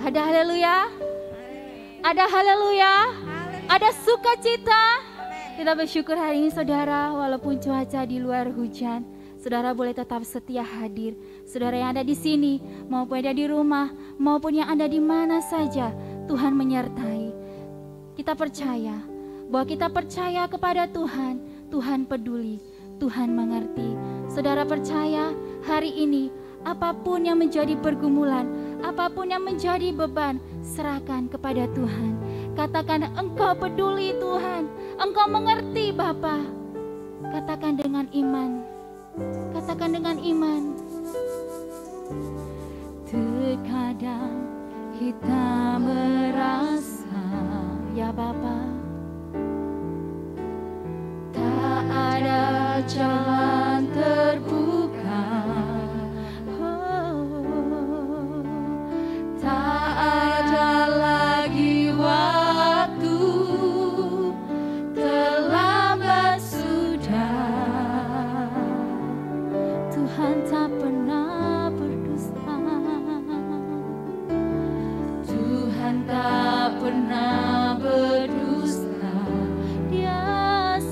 Ada haleluya? Ada haleluya? Ada sukacita? Kita bersyukur hari ini saudara, walaupun cuaca di luar hujan, saudara boleh tetap setia hadir. Saudara yang ada di sini, maupun ada di rumah, maupun yang ada di mana saja, Tuhan menyertai. Kita percaya bahwa kita percaya kepada Tuhan, Tuhan peduli, Tuhan mengerti. Saudara percaya hari ini apapun yang menjadi pergumulan, apapun yang menjadi beban, serahkan kepada Tuhan. Katakan Engkau peduli Tuhan, Engkau mengerti Bapa. Katakan dengan iman, katakan dengan iman. Terkadang kita merasa ya Bapa, tak ada jalan terbuka. Tak ada lagi waktu, terlambat sudah. Tuhan tak pernah berdusta, Tuhan tak pernah berdusta. Dia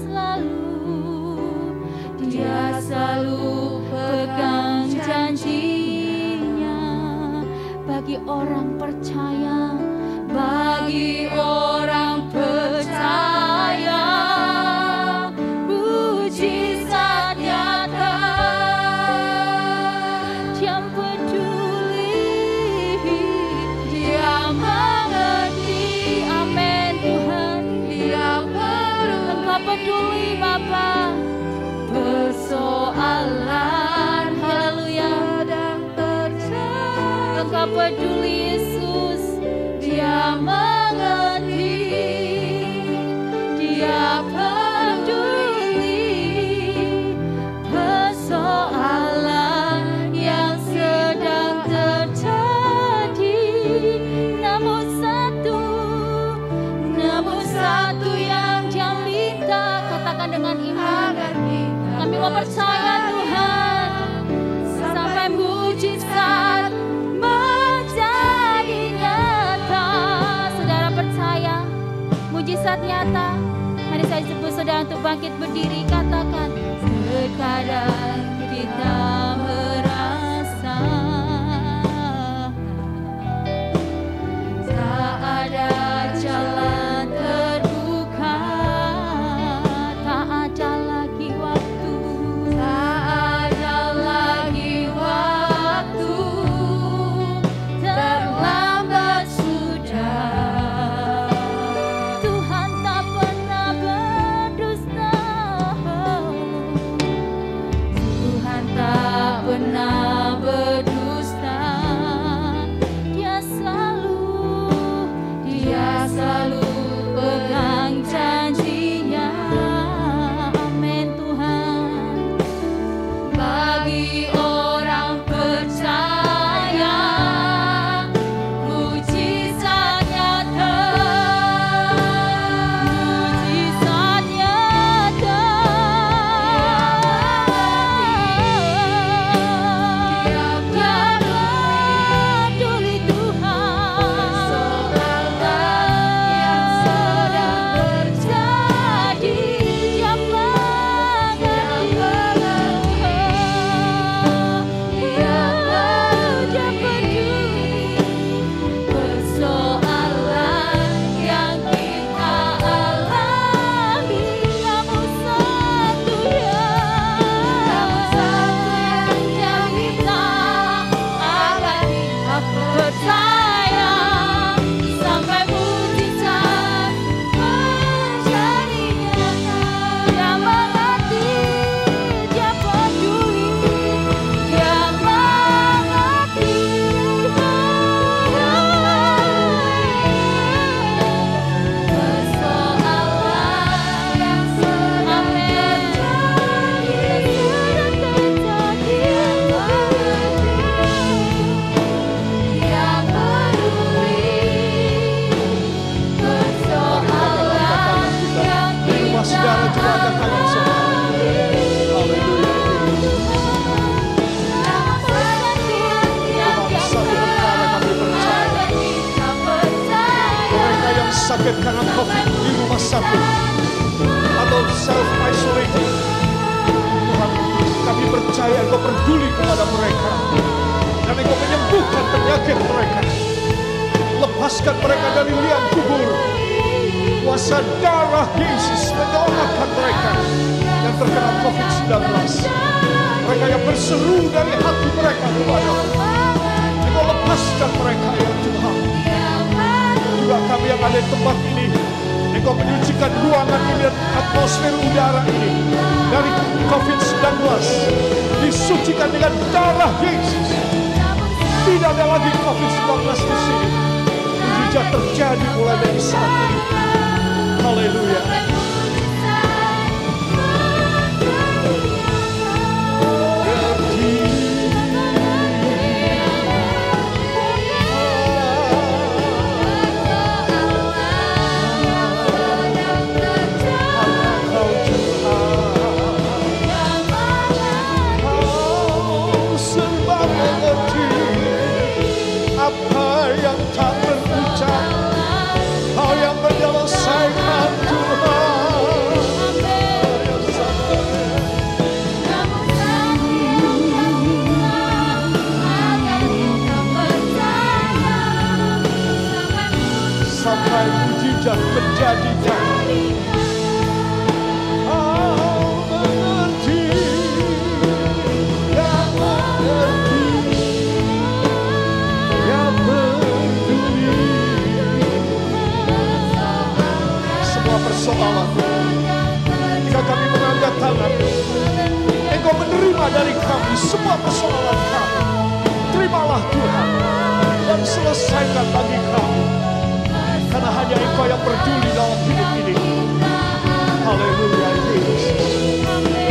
selalu pegang janjinya. Bagi orang percaya, bagi orang percaya, mujizat nyata. Dia peduli, Dia mengerti. Amin Tuhan. Dia peduli. Engkau peduli Bapa. Persoalan haleluya dan terjadi, Engkau peduli Yesus. Dia mengerti, Dia peduli persoalan yang sedang terjadi. Namun satu yang Dia minta, katakan dengan iman. Kami mau percaya Tuhan, sampai mujizat menjadi nyata. Saudara percaya mujizat nyata? Mari saya sebut saudara untuk bangkit berdiri. Katakan, terkadang kita merasa tak ada jalan terbuka, tak ada lagi waktu, terlambat sudah. Tuhan tak pernah berdusta, Tuhan tak sakit karena COVID di rumah sakit atau self-isolating. Tuhan, kami percaya Engkau peduli kepada mereka. Dan Engkau menyembuhkan penyakit mereka. Lepaskan mereka dari liang kubur. Kuasa darah Yesus menyelamatkan mereka yang terkena COVID-19. Mereka yang berseru dari hati mereka kepada-Mu. Engkau lepaskan mereka ya Tuhan. Juga kami yang ada di tempat ini, Engkau menyucikan ruangan ini dan atmosfer udara ini dari COVID-19. Disucikan dengan darah Yesus. Tidak ada lagi COVID-19 di sini. Mujizat terjadi mulai dari saat ini. Haleluya. Sampai mujizat menjadikan mengerti, yang mengerti, yang peduli. Semua persoalan, jika kami mengangkat tangan, Engkau menerima dari kami semua persoalan kami. Terimalah Tuhan dan selesaikan bagi kami. Karena hanya Engkau yang peduli dalam hidup ini. Haleluya Yesus.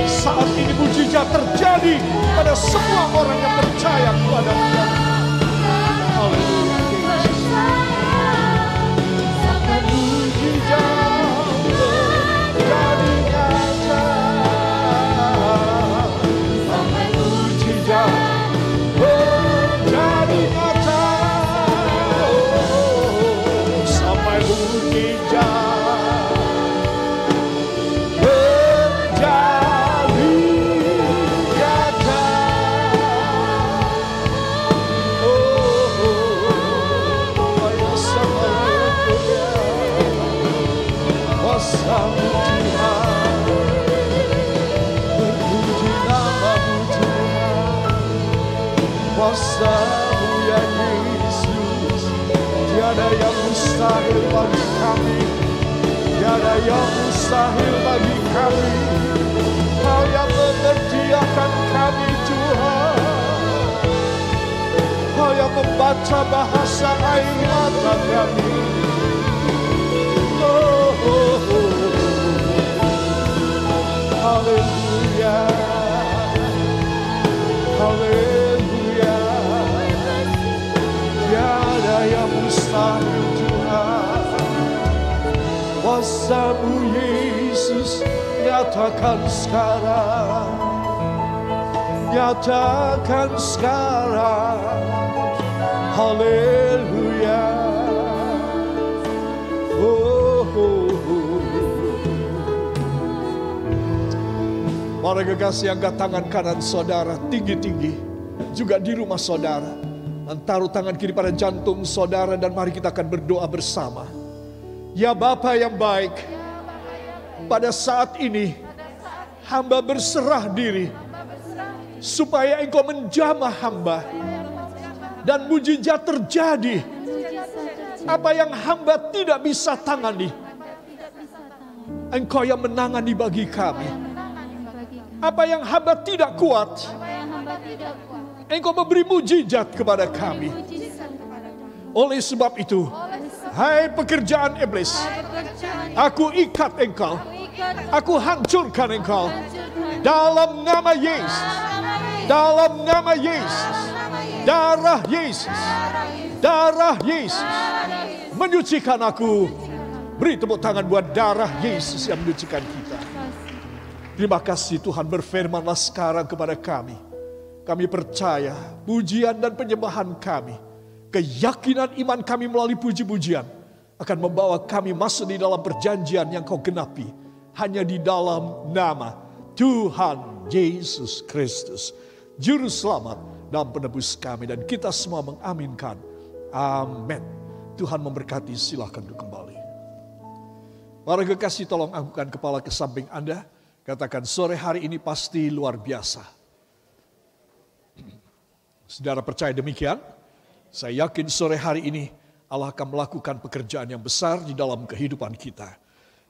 Saat ini mujizat terjadi pada semua orang yang percaya kepada Dia. Haleluya Yesus. Sampai mujizat terjadi nyata. Sampai mujizat terjadi nyata. Kuasa-Mu ya Yesus, tiada yang mustahil bagi kami, tiada yang mustahil bagi kami. Kau yang mengerti akan kami Tuhan, Kau yang membaca bahasa air mata kami. Haleluya, haleluya. Tiada yang mustahil Tuhan. Kuasa-Mu Yesus nyatakan sekarang, nyatakan sekarang. Haleluya. Mari kekasih, angkat tangan kanan saudara tinggi-tinggi. Juga di rumah saudara. Taruh tangan kiri pada jantung saudara dan mari kita akan berdoa bersama. Ya Bapa yang baik, pada saat ini hamba berserah diri supaya Engkau menjamah hamba dan mujizat terjadi. Apa yang hamba tidak bisa tangani, Engkau yang menangani bagi kami. Apa yang hamba tidak kuat, Engkau memberi mujizat kepada kami. Oleh sebab itu, hai pekerjaan iblis, aku ikat engkau, aku hancurkan engkau. Dalam nama Yesus, dalam nama Yesus, darah Yesus, darah Yesus menyucikan aku. Beri tepuk tangan buat darah Yesus yang menyucikan kita. Terima kasih Tuhan, berfirmanlah sekarang kepada kami. Kami percaya pujian dan penyembahan kami, keyakinan iman kami melalui puji-pujian akan membawa kami masuk di dalam perjanjian yang kau genapi. Hanya di dalam nama Tuhan Yesus Kristus, Juru Selamat dan Penebus kami. Dan kita semua mengaminkan. Amin. Tuhan memberkati, silakan duduk kembali. Para kekasih, tolong anggukan kepala ke samping Anda. Katakan, sore hari ini pasti luar biasa. Saudara percaya demikian? Saya yakin sore hari ini Allah akan melakukan pekerjaan yang besar di dalam kehidupan kita.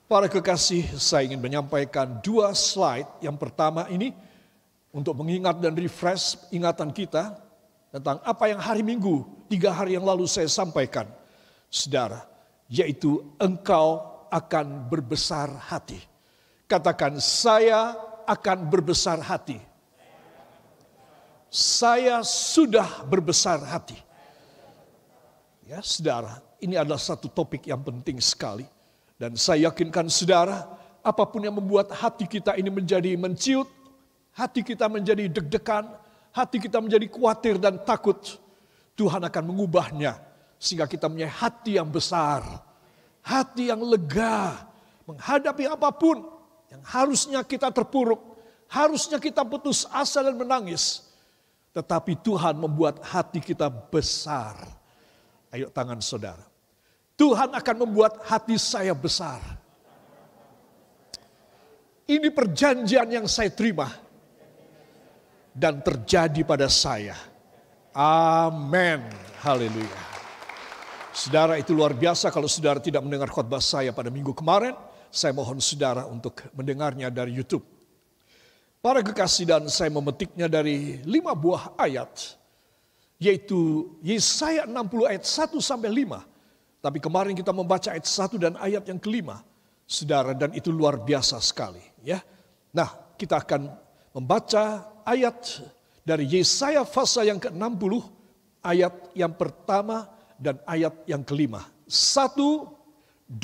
Para kekasih, saya ingin menyampaikan 2 slide. Yang pertama ini untuk mengingat dan refresh ingatan kita tentang apa yang hari Minggu 3 hari yang lalu saya sampaikan. Saudara, yaitu engkau akan berbesar hati. Katakan, saya akan berbesar hati. Saya sudah berbesar hati. Ya, saudara, ini adalah satu topik yang penting sekali. Dan saya yakinkan saudara, apapun yang membuat hati kita ini menjadi menciut, hati kita menjadi deg-degan, hati kita menjadi khawatir dan takut, Tuhan akan mengubahnya sehingga kita punya hati yang besar, hati yang lega, menghadapi apapun yang harusnya kita terpuruk, harusnya kita putus asa dan menangis. Tetapi Tuhan membuat hati kita besar. Ayo tangan saudara. Tuhan akan membuat hati saya besar. Ini perjanjian yang saya terima dan terjadi pada saya. Amin. Haleluya. Saudara, itu luar biasa. Kalau saudara tidak mendengar khotbah saya pada minggu kemarin, saya mohon saudara untuk mendengarnya dari YouTube. Para kekasih, dan saya memetiknya dari 5 buah ayat, yaitu Yesaya 60 ayat 1 sampai 5. Tapi kemarin kita membaca ayat 1 dan ayat yang kelima, saudara, dan itu luar biasa sekali. Ya, nah kita akan membaca ayat dari Yesaya pasal yang ke-60, ayat yang pertama dan ayat yang kelima. 1, 2,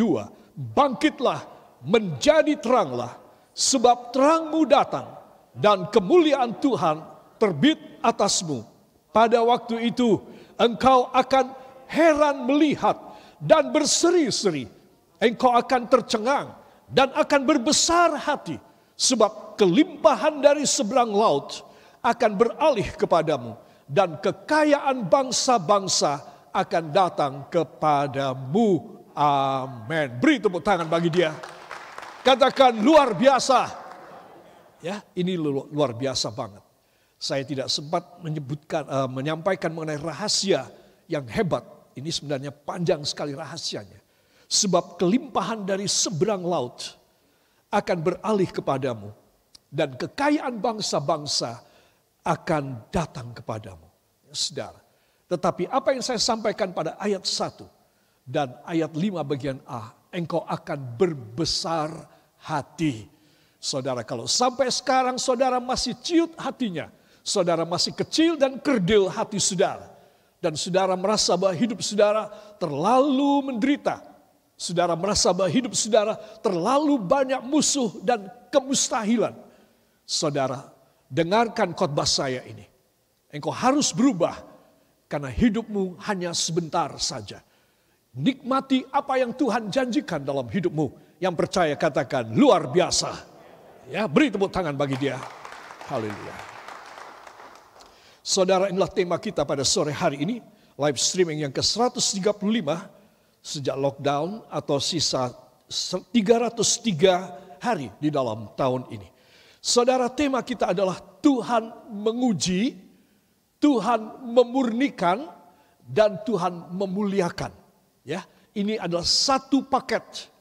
bangkitlah, menjadi teranglah, sebab terangmu datang, dan kemuliaan Tuhan terbit atasmu. Pada waktu itu engkau akan heran melihat dan berseri-seri. Engkau akan tercengang dan akan berbesar hati, sebab kelimpahan dari seberang laut akan beralih kepadamu, dan kekayaan bangsa-bangsa akan datang kepadamu. Amin. Beri tepuk tangan bagi dia. Katakan, luar biasa. Ya, ini luar biasa banget. Saya tidak sempat menyampaikan mengenai rahasia yang hebat. Ini sebenarnya panjang sekali rahasianya. Sebab kelimpahan dari seberang laut akan beralih kepadamu, dan kekayaan bangsa-bangsa akan datang kepadamu. Ya, saudara. Tetapi apa yang saya sampaikan pada ayat 1 dan ayat 5 bagian A, engkau akan berbesar hati. Saudara, kalau sampai sekarang saudara masih ciut hatinya, saudara masih kecil dan kerdil hati saudara, dan saudara merasa bahwa hidup saudara terlalu menderita, saudara merasa bahwa hidup saudara terlalu banyak musuh dan kemustahilan, saudara, dengarkan khotbah saya ini. Engkau harus berubah, karena hidupmu hanya sebentar saja. Nikmati apa yang Tuhan janjikan dalam hidupmu. Yang percaya katakan, luar biasa. Ya, beri tepuk tangan bagi dia. Haleluya. Saudara, inilah tema kita pada sore hari ini. Live streaming yang ke-135 sejak lockdown atau sisa 303 hari di dalam tahun ini. Saudara, tema kita adalah Tuhan menguji, Tuhan memurnikan, dan Tuhan memuliakan. Ya, ini adalah satu paket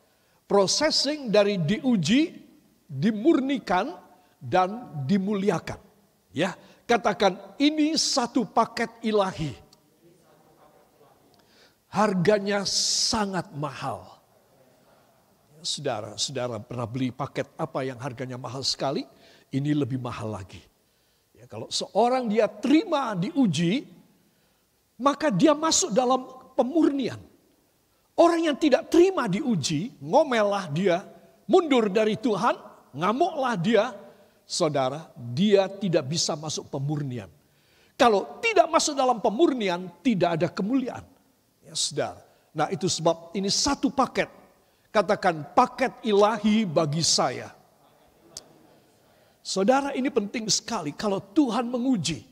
processing dari diuji, dimurnikan, dan dimuliakan. Ya, katakan, ini satu paket ilahi. Harganya sangat mahal. Saudara pernah beli paket apa yang harganya mahal sekali? Ini lebih mahal lagi. Ya, kalau seorang dia terima diuji, maka dia masuk dalam pemurnian. Orang yang tidak terima diuji, ngomellah dia, mundur dari Tuhan, ngamuklah dia, saudara, dia tidak bisa masuk pemurnian. Kalau tidak masuk dalam pemurnian, tidak ada kemuliaan. Ya, saudara, Nah itu sebab ini satu paket. Katakan paket ilahi bagi saya. Saudara, ini penting sekali. Kalau Tuhan menguji,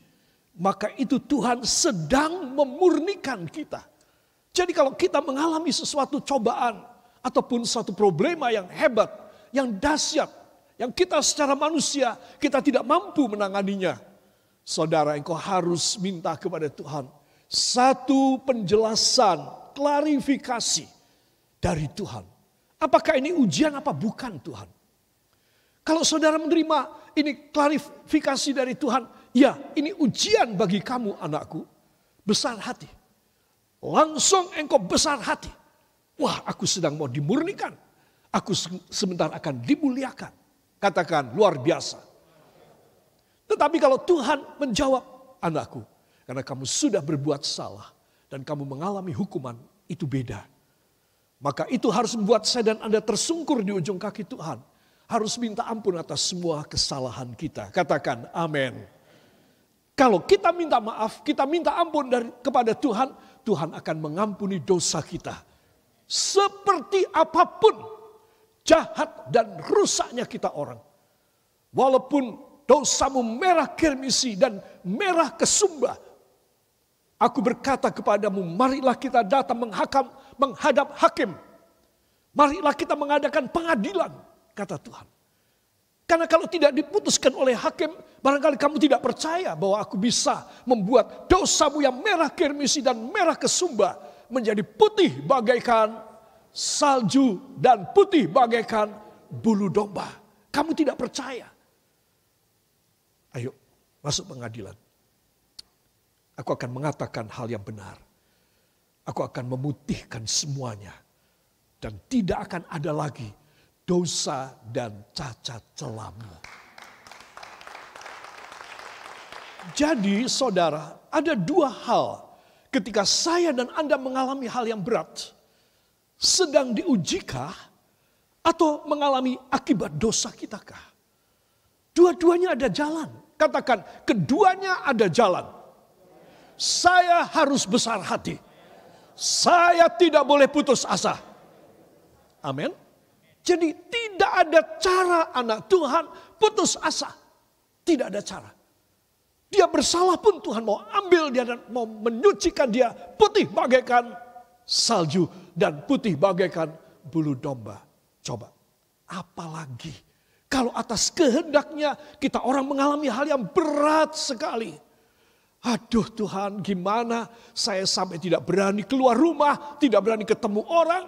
maka itu Tuhan sedang memurnikan kita. Jadi kalau kita mengalami sesuatu cobaan ataupun suatu problema yang hebat, yang dahsyat, yang kita secara manusia kita tidak mampu menanganinya, saudara, engkau harus minta kepada Tuhan satu penjelasan, klarifikasi dari Tuhan. Apakah ini ujian apa bukan Tuhan? Kalau saudara menerima ini klarifikasi dari Tuhan, ya ini ujian bagi kamu anakku, besar hati. Langsung engkau besar hati. Wah, aku sedang mau dimurnikan. Aku sebentar akan dimuliakan. Katakan luar biasa. Tetapi kalau Tuhan menjawab, anakku, karena kamu sudah berbuat salah dan kamu mengalami hukuman, itu beda. Maka itu harus membuat saya dan Anda tersungkur di ujung kaki Tuhan. Harus minta ampun atas semua kesalahan kita. Katakan amin. Kalau kita minta maaf, kita minta ampun kepada Tuhan, Tuhan akan mengampuni dosa kita. Seperti apapun jahat dan rusaknya kita orang. Walaupun dosamu merah kirmisi dan merah kesumba, aku berkata kepadamu, marilah kita datang menghadap hakim. Marilah kita mengadakan pengadilan, kata Tuhan. Karena kalau tidak diputuskan oleh hakim, barangkali kamu tidak percaya bahwa aku bisa membuat dosamu yang merah kirmisi dan merah kesumba menjadi putih bagaikan salju dan putih bagaikan bulu domba. Kamu tidak percaya. Ayo, masuk pengadilan. Aku akan mengatakan hal yang benar. Aku akan memutihkan semuanya. Dan tidak akan ada lagi dosa dan cacat celamu. Jadi saudara, ada dua hal ketika saya dan Anda mengalami hal yang berat. Sedang diujikah atau mengalami akibat dosa kitakah? Dua-duanya ada jalan. Katakan, keduanya ada jalan. Saya harus besar hati. Saya tidak boleh putus asa. Amin. Jadi tidak ada cara anak Tuhan putus asa. Tidak ada cara. Dia bersalah pun Tuhan mau ambil dia dan mau menyucikan dia putih bagaikan salju dan putih bagaikan bulu domba. Coba, apalagi kalau atas kehendaknya kita orang mengalami hal yang berat sekali. Aduh Tuhan, gimana saya sampai tidak berani keluar rumah, tidak berani ketemu orang.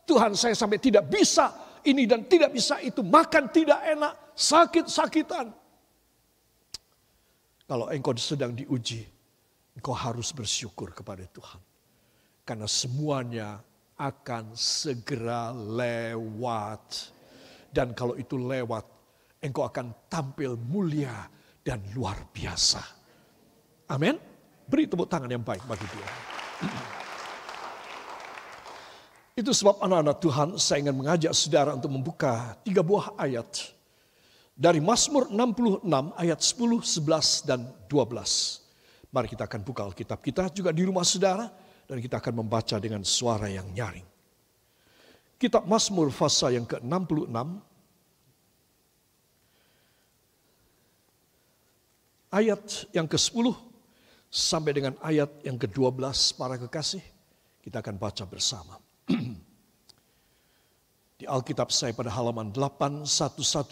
Tuhan, saya sampai tidak bisa ini dan tidak bisa itu, makan tidak enak, sakit-sakitan. Kalau engkau sedang diuji, engkau harus bersyukur kepada Tuhan. Karena semuanya akan segera lewat. Dan kalau itu lewat, engkau akan tampil mulia dan luar biasa. Amin. Beri tepuk tangan yang baik bagi dia. Itu sebab anak-anak Tuhan, saya ingin mengajak saudara untuk membuka 3 buah ayat. Dari Mazmur 66 ayat 10, 11, dan 12. Mari kita akan buka Alkitab kita juga di rumah saudara. Dan kita akan membaca dengan suara yang nyaring. Kitab Mazmur pasal yang ke-66. Ayat yang ke-10 sampai dengan ayat yang ke-12 para kekasih. Kita akan baca bersama. Di Alkitab saya pada halaman 811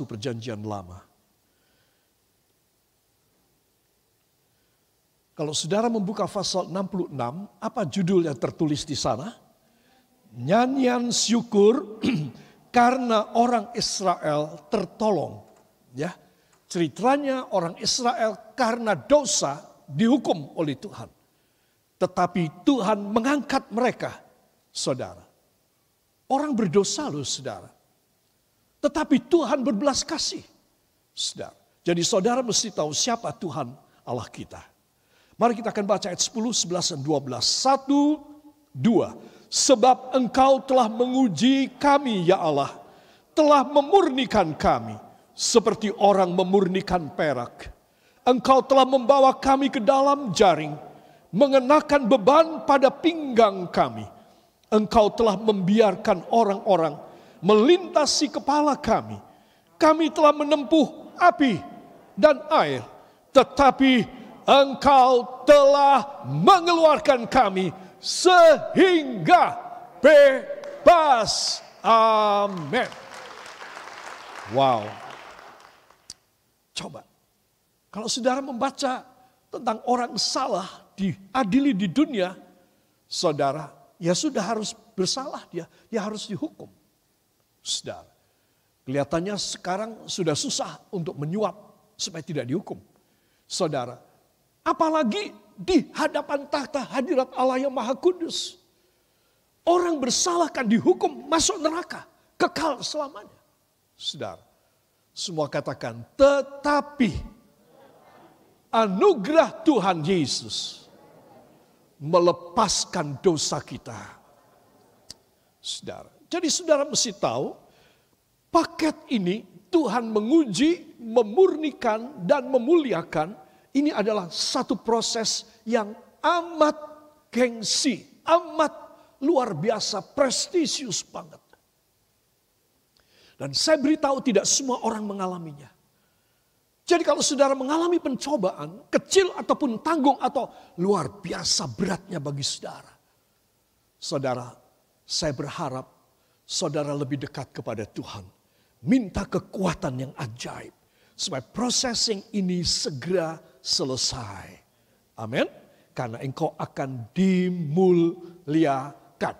Perjanjian Lama. Kalau saudara membuka pasal 66, apa judul yang tertulis di sana? Nyanyian syukur karena orang Israel tertolong. Ya, ceritanya orang Israel karena dosa dihukum oleh Tuhan. Tetapi Tuhan mengangkat mereka, saudara. Orang berdosa loh saudara. Tetapi Tuhan berbelas kasih, saudara. Jadi saudara mesti tahu siapa Tuhan Allah kita. Mari kita akan baca ayat 10, 11, dan 12. 1, 2. Sebab engkau telah menguji kami ya Allah. Telah memurnikan kami. Seperti orang memurnikan perak. Engkau telah membawa kami ke dalam jaring. Mengenakan beban pada pinggang kami. Engkau telah membiarkan orang-orang melintasi kepala kami. Kami telah menempuh api dan air, tetapi Engkau telah mengeluarkan kami sehingga bebas. Amin. Wow. Coba, kalau saudara membaca tentang orang salah diadili di dunia, saudara, ya sudah harus bersalah dia harus dihukum. Saudara, kelihatannya sekarang sudah susah untuk menyuap supaya tidak dihukum. Saudara, apalagi di hadapan tahta hadirat Allah yang Maha Kudus. Orang bersalah kan dihukum masuk neraka, kekal selamanya. Saudara, semua katakan, tetapi anugerah Tuhan Yesus melepaskan dosa kita. Saudara, jadi saudara mesti tahu, paket ini Tuhan menguji, memurnikan, dan memuliakan. Ini adalah satu proses yang amat gengsi, amat luar biasa, prestisius banget. Dan saya beritahu tidak semua orang mengalaminya. Jadi kalau saudara mengalami pencobaan, kecil ataupun tanggung atau luar biasa beratnya bagi saudara. Saudara, saya berharap saudara lebih dekat kepada Tuhan. Minta kekuatan yang ajaib. Supaya processing ini segera selesai. Amin. Karena engkau akan dimuliakan.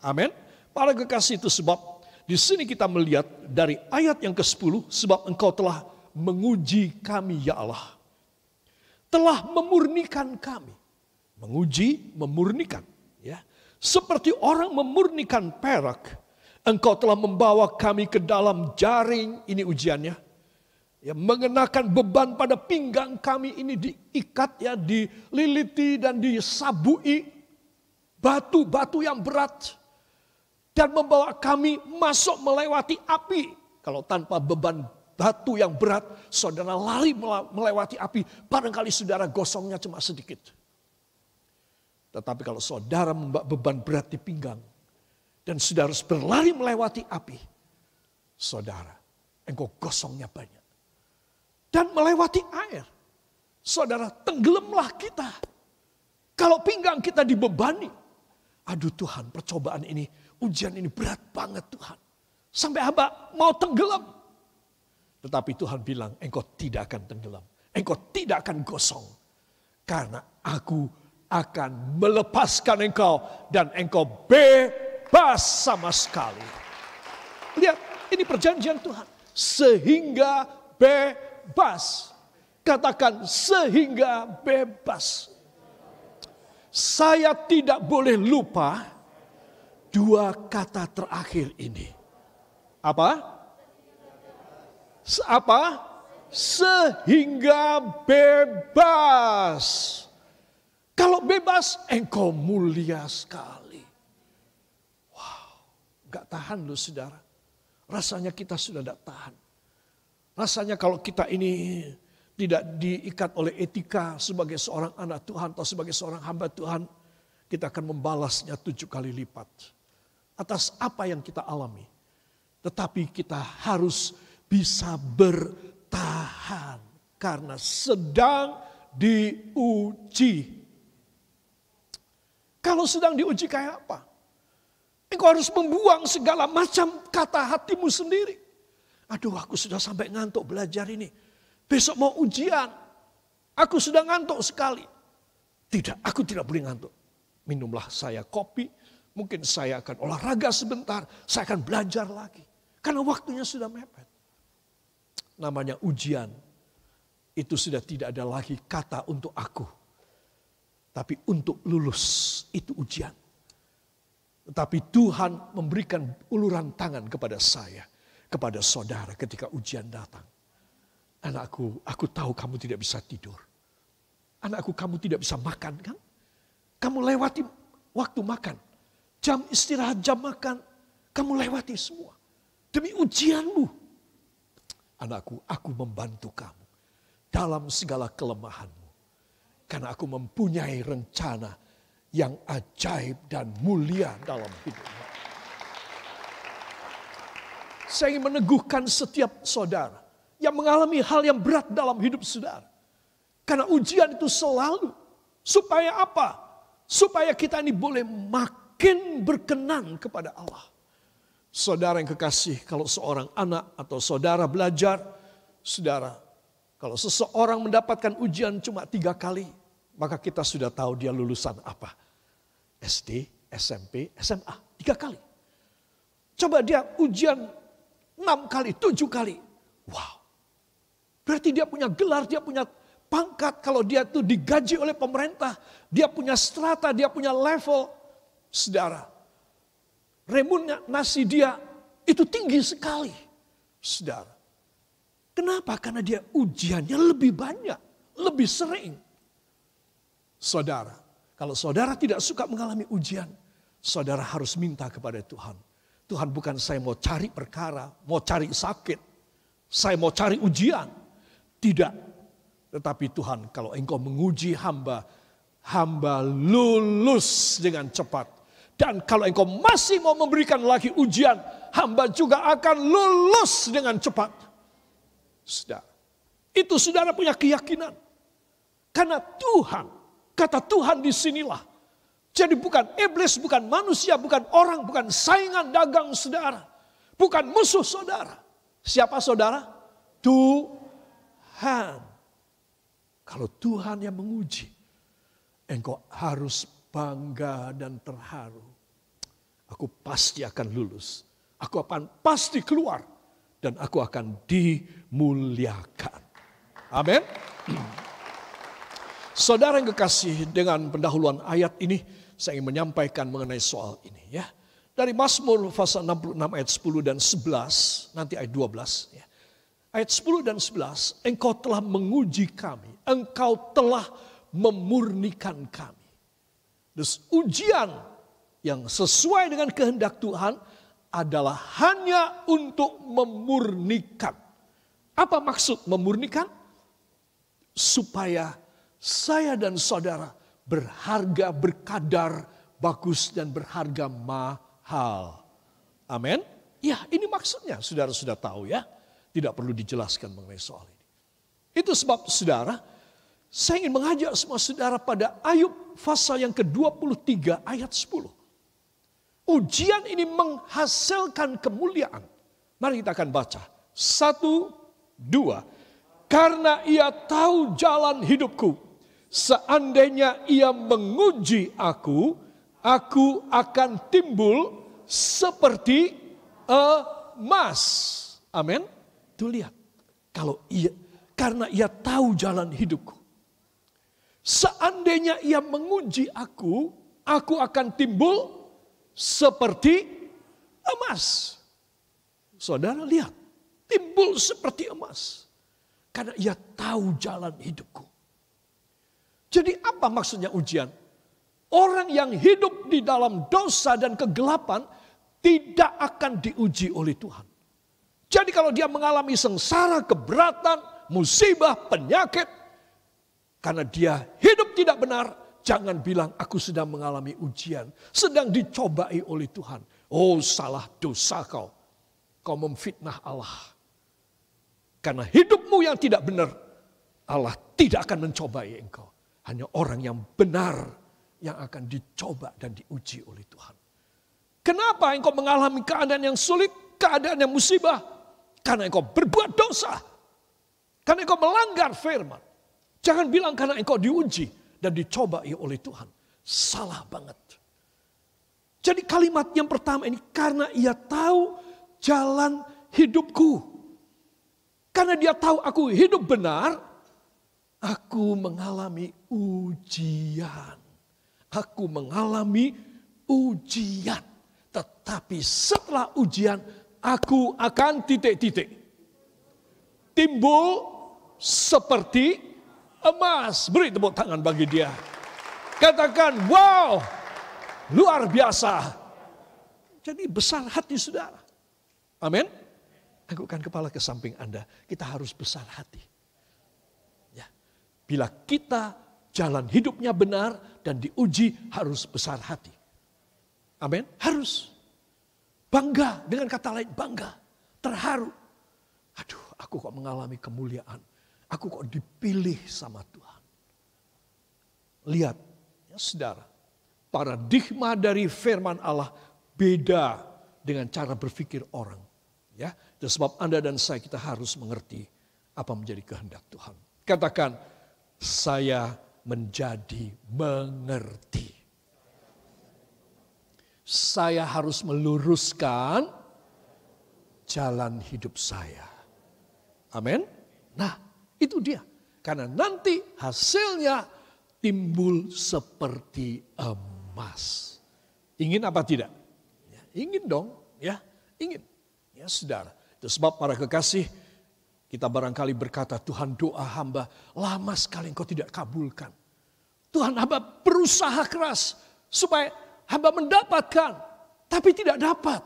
Amin. Para kekasih, itu sebab di sini kita melihat dari ayat yang ke-10. Sebab engkau telah menguji kami ya Allah. Telah memurnikan kami. Menguji, memurnikan. Ya. Seperti orang memurnikan perak. Engkau telah membawa kami ke dalam jaring, ini ujiannya. Ya, mengenakan beban pada pinggang kami ini diikat, ya, dililiti dan disabui batu-batu yang berat. Dan membawa kami masuk melewati api. Kalau tanpa beban batu yang berat, saudara lari melewati api, barangkali saudara gosongnya cuma sedikit. Tetapi kalau saudara membawa beban berat di pinggang, dan saudara harus berlari melewati api, saudara, engkau gosongnya banyak. Dan melewati air, saudara, tenggelamlah kita. Kalau pinggang kita dibebani, aduh Tuhan, percobaan ini, ujian ini berat banget Tuhan. Sampai hamba mau tenggelam. Tetapi Tuhan bilang, engkau tidak akan tenggelam. Engkau tidak akan gosong. Karena aku akan melepaskan engkau dan engkau bebas sama sekali. Lihat, ini perjanjian Tuhan. Sehingga bebas. Katakan, sehingga bebas. Saya tidak boleh lupa dua kata terakhir ini. Apa? Apa? Sehingga bebas. Kalau bebas, engkau mulia sekali. Wow, gak tahan loh saudara. Rasanya kita sudah gak tahan. Rasanya kalau kita ini tidak diikat oleh etika sebagai seorang anak Tuhan atau sebagai seorang hamba Tuhan, kita akan membalasnya 7 kali lipat atas apa yang kita alami. Tetapi kita harus bisa bertahan karena sedang diuji. Kalau sedang diuji kayak apa? Engkau harus membuang segala macam kata hatimu sendiri. Aduh, aku sudah sampai ngantuk belajar ini. Besok mau ujian. Aku sudah ngantuk sekali. Tidak, aku tidak boleh ngantuk. Minumlah saya kopi. Mungkin saya akan olahraga sebentar. Saya akan belajar lagi. Karena waktunya sudah mepet. Namanya ujian. Itu sudah tidak ada lagi kata untuk aku. Tapi untuk lulus itu ujian. Tetapi Tuhan memberikan uluran tangan kepada saya. Kepada saudara ketika ujian datang. Anakku, aku tahu kamu tidak bisa tidur. Anakku, kamu tidak bisa makan kan? Kamu lewati waktu makan. Jam istirahat, jam makan. Kamu lewati semua. Demi ujianmu. Anakku, aku membantu kamu. Dalam segala kelemahanmu. Karena aku mempunyai rencana yang ajaib dan mulia dalam hidupmu. Saya ingin meneguhkan setiap saudara yang mengalami hal yang berat dalam hidup saudara. Karena ujian itu selalu. Supaya apa? Supaya kita ini boleh makin berkenan kepada Allah. Saudara yang kekasih, kalau seorang anak atau saudara belajar, saudara, kalau seseorang mendapatkan ujian cuma 3 kali, maka kita sudah tahu dia lulusan apa. SD, SMP, SMA, 3 kali. Coba dia ujian 6 kali, 7 kali. Wow. Berarti dia punya gelar, dia punya pangkat. Kalau dia itu digaji oleh pemerintah, dia punya strata, dia punya level. Saudara, remunerasi dia itu tinggi sekali. Saudara. Kenapa? Karena dia ujiannya lebih banyak, lebih sering. Saudara, kalau saudara tidak suka mengalami ujian, saudara harus minta kepada Tuhan. Tuhan, bukan saya mau cari perkara, mau cari sakit, saya mau cari ujian. Tidak. Tetapi Tuhan, kalau engkau menguji hamba, hamba lulus dengan cepat. Dan kalau engkau masih mau memberikan lagi ujian, hamba juga akan lulus dengan cepat. Saudara, itu saudara punya keyakinan. Karena Tuhan, kata Tuhan disinilah. Jadi bukan iblis, bukan manusia, bukan orang, bukan saingan dagang saudara. Bukan musuh saudara. Siapa saudara? Tuhan. Kalau Tuhan yang menguji, engkau harus bangga dan terharu. Aku pasti akan lulus. Aku akan pasti keluar. Dan aku akan dimuliakan. Amin. Saudara yang kekasih, dengan pendahuluan ayat ini, saya ingin menyampaikan mengenai soal ini. Ya. Dari Mazmur pasal 66 ayat 10 dan 11, nanti ayat 12. Ya. Ayat 10 dan 11, engkau telah menguji kami. Engkau telah memurnikan kami. Terus ujian yang sesuai dengan kehendak Tuhan adalah hanya untuk memurnikan. Apa maksud memurnikan? Supaya saya dan saudara berharga, berkadar, bagus dan berharga mahal. Amin. Ya, ini maksudnya saudara sudah tahu ya. Tidak perlu dijelaskan mengenai soal ini. Itu sebab saudara, saya ingin mengajak semua saudara pada Ayub pasal yang ke-23 ayat 10. Ujian ini menghasilkan kemuliaan. Mari kita akan baca. 1, 2. Karena ia tahu jalan hidupku. Seandainya ia menguji aku, aku akan timbul seperti emas. Amin. Tuh lihat. Karena ia tahu jalan hidupku. Seandainya ia menguji aku akan timbul seperti emas. Saudara lihat, timbul seperti emas. Karena ia tahu jalan hidupku. Jadi apa maksudnya ujian? Orang yang hidup di dalam dosa dan kegelapan tidak akan diuji oleh Tuhan. Jadi kalau dia mengalami sengsara, keberatan, musibah, penyakit, karena dia hidup tidak benar, jangan bilang aku sedang mengalami ujian, sedang dicobai oleh Tuhan. Oh, salah dosa kau. Kau memfitnah Allah. Karena hidupmu yang tidak benar, Allah tidak akan mencobai engkau. Hanya orang yang benar yang akan dicoba dan diuji oleh Tuhan. Kenapa engkau mengalami keadaan yang sulit, keadaan yang musibah? Karena engkau berbuat dosa. Karena engkau melanggar firman. Jangan bilang karena engkau diuji dan dicobai oleh Tuhan. Salah banget. Jadi kalimat yang pertama ini, karena ia tahu jalan hidupku. Karena dia tahu aku hidup benar, aku mengalami ujian. Aku mengalami ujian. Tetapi setelah ujian, aku akan titik-titik. Timbul seperti emas. Beri tepuk tangan bagi dia. Katakan, wow, luar biasa. Jadi besar hati saudara. Amin. Angkutkan kepala ke samping Anda. Kita harus besar hati. Ya. Bila kita jalan hidupnya benar dan diuji harus besar hati. Amin. Harus. Bangga, dengan kata lain bangga. Terharu. Aduh, aku kok mengalami kemuliaan. Aku kok dipilih sama Tuhan. Lihat, ya saudara. Paradigma dari firman Allah beda dengan cara berpikir orang. Ya, dan sebab Anda dan saya kita harus mengerti apa menjadi kehendak Tuhan. Katakan, saya menjadi mengerti. Saya harus meluruskan jalan hidup saya. Amin. Nah, itu dia. Karena nanti hasilnya timbul seperti emas. Ingin apa tidak? Ya, ingin dong, ya, ingin. Ya, saudara. Itu sebab para kekasih, kita barangkali berkata, Tuhan, doa hamba lama sekali engkau tidak kabulkan. Tuhan, hamba berusaha keras supaya hamba mendapatkan, tapi tidak dapat.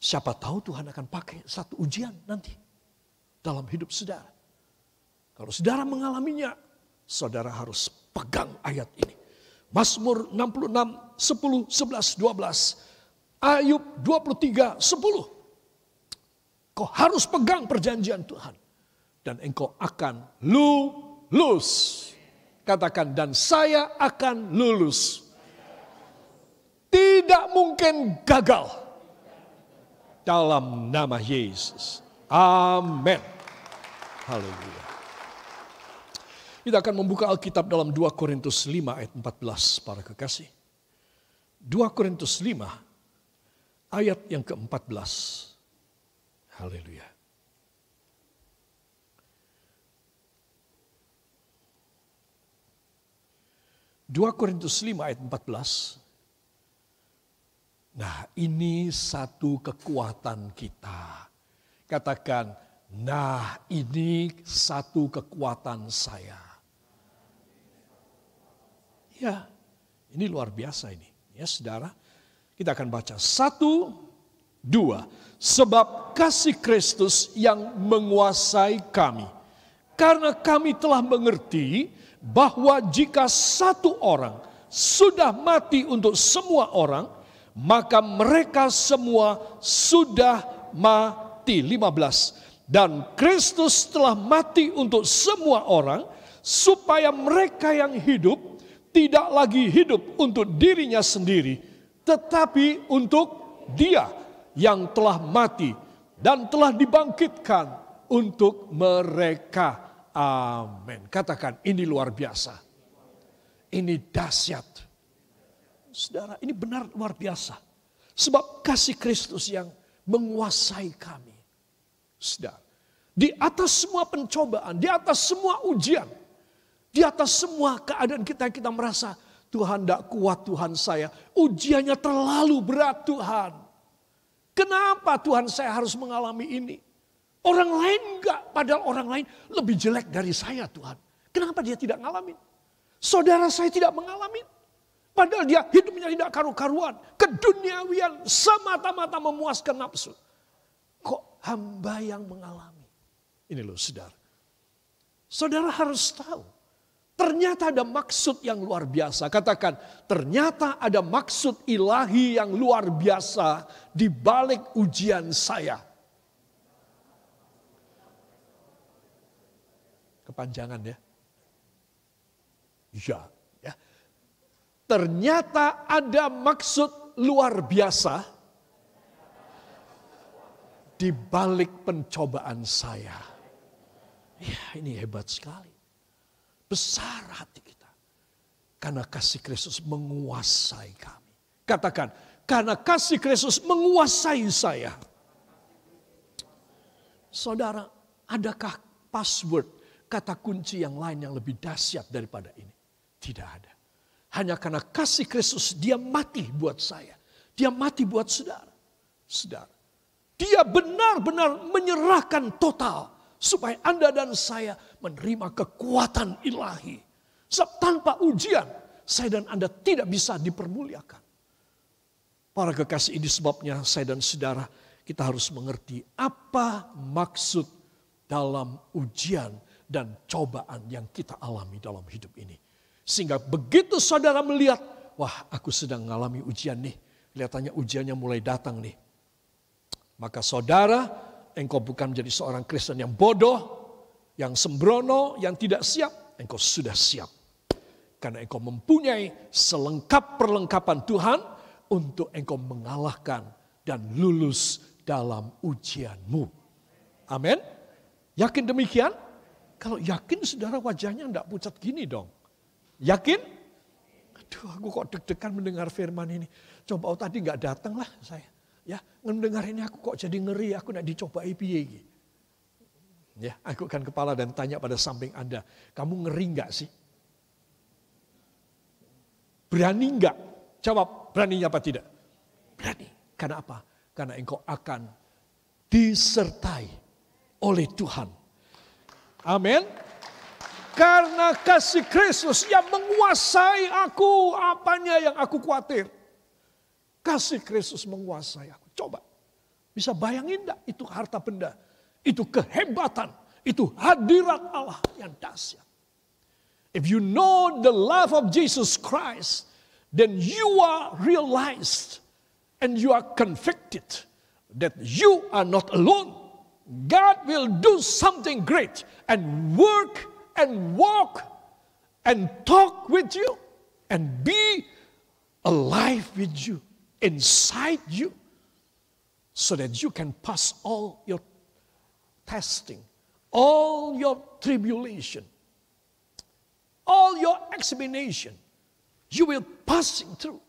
Siapa tahu Tuhan akan pakai satu ujian nanti dalam hidup saudara. Kalau saudara mengalaminya, saudara harus pegang ayat ini. Mazmur 66, 10, 11, 12. Ayub 23, 10. Kau harus pegang perjanjian Tuhan. Dan engkau akan lulus. Katakan, dan saya akan lulus. Tidak mungkin gagal. Dalam nama Yesus. Amin. Haleluya. Kita akan membuka Alkitab dalam 2 Korintus 5 ayat 14 para kekasih. 2 Korintus 5 ayat yang ke-14. Haleluya. Dua Korintus 5 ayat 14. Nah, ini satu kekuatan kita. Katakan, nah ini satu kekuatan saya. Ya, ini luar biasa ini. Ya saudara, kita akan baca 1, 2. Sebab kasih Kristus yang menguasai kami. Karena kami telah mengerti bahwa jika satu orang sudah mati untuk semua orang, maka mereka semua sudah mati. 15. Dan Kristus telah mati untuk semua orang, supaya mereka yang hidup tidak lagi hidup untuk dirinya sendiri, tetapi untuk Dia yang telah mati dan telah dibangkitkan untuk mereka. Amin. Katakan, ini luar biasa. Ini dahsyat. Saudara, ini benar luar biasa. Sebab kasih Kristus yang menguasai kami. Saudara, di atas semua pencobaan, di atas semua ujian, di atas semua keadaan kita merasa, Tuhan tidak kuat, Tuhan saya. Ujiannya terlalu berat, Tuhan. Kenapa Tuhan saya harus mengalami ini? Orang lain enggak, padahal orang lain lebih jelek dari saya, Tuhan. Kenapa dia tidak ngalamin? Saudara saya tidak mengalami. Padahal dia hidupnya tidak karu-karuan. Keduniawian semata-mata memuaskan nafsu. Kok hamba yang mengalami? Ini loh saudara. Saudara harus tahu. Ternyata ada maksud yang luar biasa. Katakan, ternyata ada maksud ilahi yang luar biasa di balik ujian saya. Kepanjangan ya. Ya. Ternyata ada maksud luar biasa di balik pencobaan saya. Ya, ini hebat sekali. Besar hati kita. Karena kasih Kristus menguasai kami. Katakan, karena kasih Kristus menguasai saya. Saudara, adakah password, kata kunci yang lain yang lebih dahsyat daripada ini? Tidak ada. Hanya karena kasih Kristus dia mati buat saya. Dia mati buat saudara. Saudara. Dia benar-benar menyerahkan total. Supaya Anda dan saya menerima kekuatan ilahi. Sebab tanpa ujian saya dan Anda tidak bisa dipermuliakan. Para kekasih, ini sebabnya saya dan saudara kita harus mengerti apa maksud dalam ujian dan cobaan yang kita alami dalam hidup ini. Sehingga begitu saudara melihat, wah aku sedang mengalami ujian nih. Kelihatannya ujiannya mulai datang nih. Maka saudara, engkau bukan menjadi seorang Kristen yang bodoh, yang sembrono, yang tidak siap. Engkau sudah siap. Karena engkau mempunyai selengkap perlengkapan Tuhan untuk engkau mengalahkan dan lulus dalam ujianmu. Amin. Yakin demikian? Kalau yakin saudara wajahnya enggak pucat gini dong. Yakin? Aduh aku kok deg-degan mendengar firman ini. Coba tadi enggak datang lah saya. Ya, mendengar ini aku kok jadi ngeri, aku nak dicoba piye. Ya, aku kan kepala dan tanya pada samping Anda, kamu ngeri enggak sih? Berani enggak? Jawab, beraninya apa tidak? Berani. Karena apa? Karena engkau akan disertai oleh Tuhan. Amin. Karena kasih Kristus yang menguasai aku, apanya yang aku khawatir. Kasih Kristus menguasai aku. Coba, bisa bayangin enggak itu harta benda, itu kehebatan, itu hadirat Allah yang dahsyat. If you know the love of Jesus Christ, then you are realized and you are convicted that you are not alone. God will do something great and work and walk and talk with you and be alive with you, inside you, so that you can pass all your testing, all your tribulation, all your examination. You will passing through.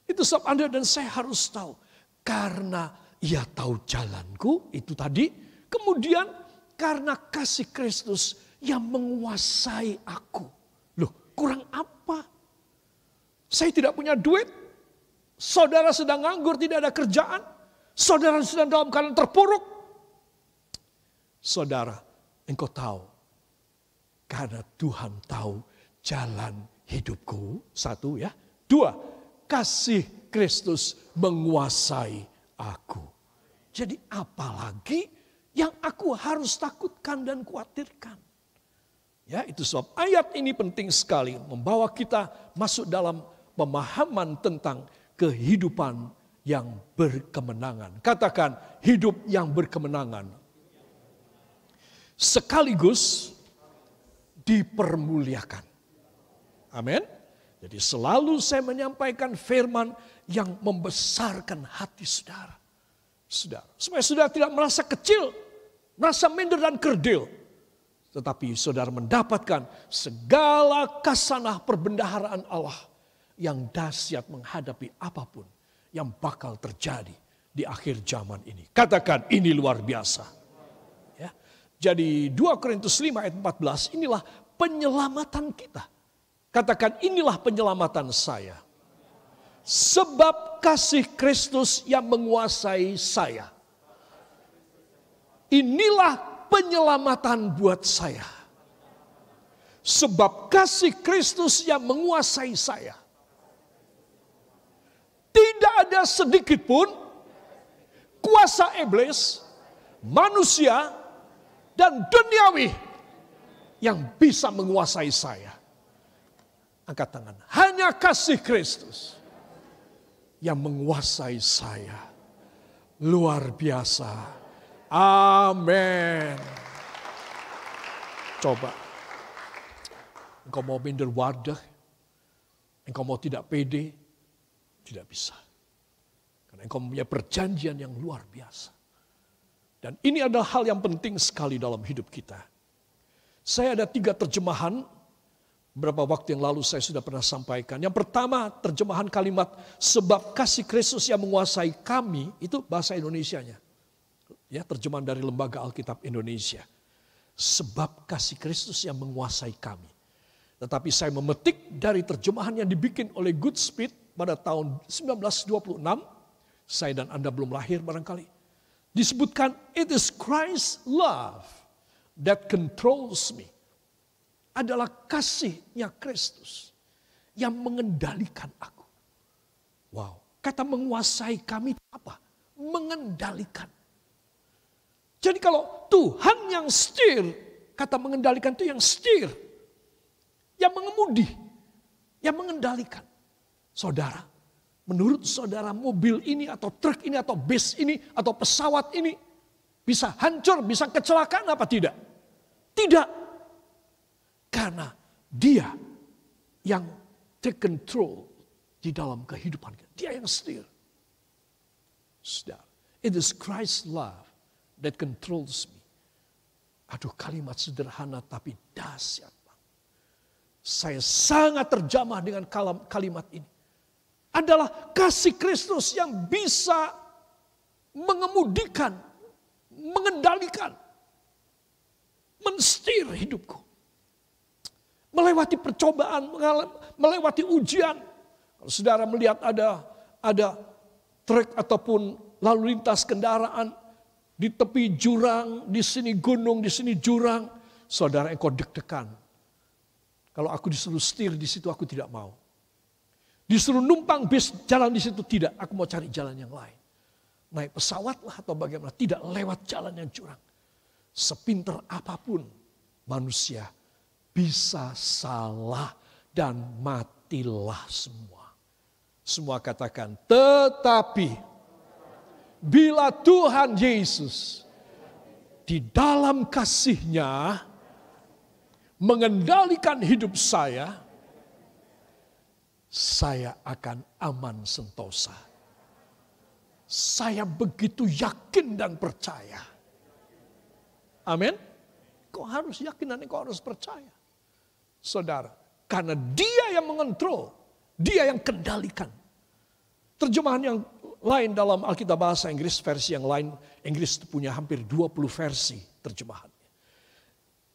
Itu sebab Anda dan saya harus tahu. Karena ia tahu jalanku, itu tadi. Kemudian karena kasih Kristus yang menguasai aku. Loh, kurang apa? Saya tidak punya duit. Saudara sedang nganggur, tidak ada kerjaan. Saudara sedang dalam keadaan terpuruk. Saudara, engkau tahu. Karena Tuhan tahu jalan hidupku. Satu ya. Dua, kasih Kristus menguasai aku. Jadi apalagi yang aku harus takutkan dan khawatirkan. Ya, itu sebab ayat ini penting sekali membawa kita masuk dalam pemahaman tentang kehidupan yang berkemenangan. Katakan hidup yang berkemenangan. Sekaligus dipermuliakan. Amin. Jadi selalu saya menyampaikan firman yang membesarkan hati saudara. Saudara, supaya saudara tidak merasa kecil, merasa minder dan kerdil. Tetapi saudara mendapatkan segala kasanah perbendaharaan Allah yang dahsyat menghadapi apapun yang bakal terjadi di akhir zaman ini. Katakan ini luar biasa. Ya. Jadi 2 Korintus 5 ayat 14, inilah penyelamatan kita. Katakan inilah penyelamatan saya. Sebab kasih Kristus yang menguasai saya. Inilah penyelamatan buat saya. Sebab kasih Kristus yang menguasai saya. Tidak ada sedikit pun kuasa iblis, manusia, dan duniawi yang bisa menguasai saya. Angkat tangan. Hanya kasih Kristus yang menguasai saya. Luar biasa. Amin. Coba. Engkau mau minder wadah. Engkau mau tidak pede. Tidak bisa. Karena engkau punya perjanjian yang luar biasa. Dan ini adalah hal yang penting sekali dalam hidup kita. Saya ada 3 terjemahan. Beberapa waktu yang lalu saya sudah pernah sampaikan. Yang pertama terjemahan kalimat sebab kasih Kristus yang menguasai kami. Itu bahasa Indonesianya. Ya, terjemahan dari Lembaga Alkitab Indonesia. Sebab kasih Kristus yang menguasai kami. Tetapi saya memetik dari terjemahan yang dibikin oleh Goodspeed pada tahun 1926. Saya dan Anda belum lahir barangkali. Disebutkan it is Christ's love that controls me. Adalah kasihnya Kristus yang mengendalikan aku. Wow, kata menguasai kami apa? Mengendalikan. Jadi kalau Tuhan yang setir Kata mengendalikan itu yang steer, yang mengemudi, yang mengendalikan. Saudara, menurut saudara mobil ini atau truk ini atau bus ini atau pesawat ini bisa hancur, bisa kecelakaan apa tidak? Tidak. Karena dia yang take control di dalam kehidupan kita. Dia yang setir. Saudara, it is Christ's love that controls me. Aduh, kalimat sederhana tapi dahsyat. Saya sangat terjamah dengan kalimat ini. Adalah kasih Kristus yang bisa mengemudikan, mengendalikan, menstir hidupku. Melewati percobaan, melewati ujian. Kalau saudara melihat ada truk ataupun lalu lintas kendaraan di tepi jurang, di sini gunung, di sini jurang, saudara engkau deg-degan. Kalau aku disuruh setir di situ aku tidak mau. Disuruh numpang bis jalan di situ tidak, aku mau cari jalan yang lain. Naik pesawat lah atau bagaimana, tidak lewat jalan yang curang. Sepinter apapun manusia bisa salah dan matilah semua. Semua katakan, tetapi bila Tuhan Yesus di dalam kasih-Nya mengendalikan hidup saya akan aman sentosa. Saya begitu yakin dan percaya. Amin. Kau harus yakin dan kau harus percaya. Saudara, karena Dia yang mengontrol, Dia yang kendalikan. Terjemahan yang lain dalam Alkitab bahasa Inggris, versi yang lain, Inggris punya hampir 20 versi terjemahannya.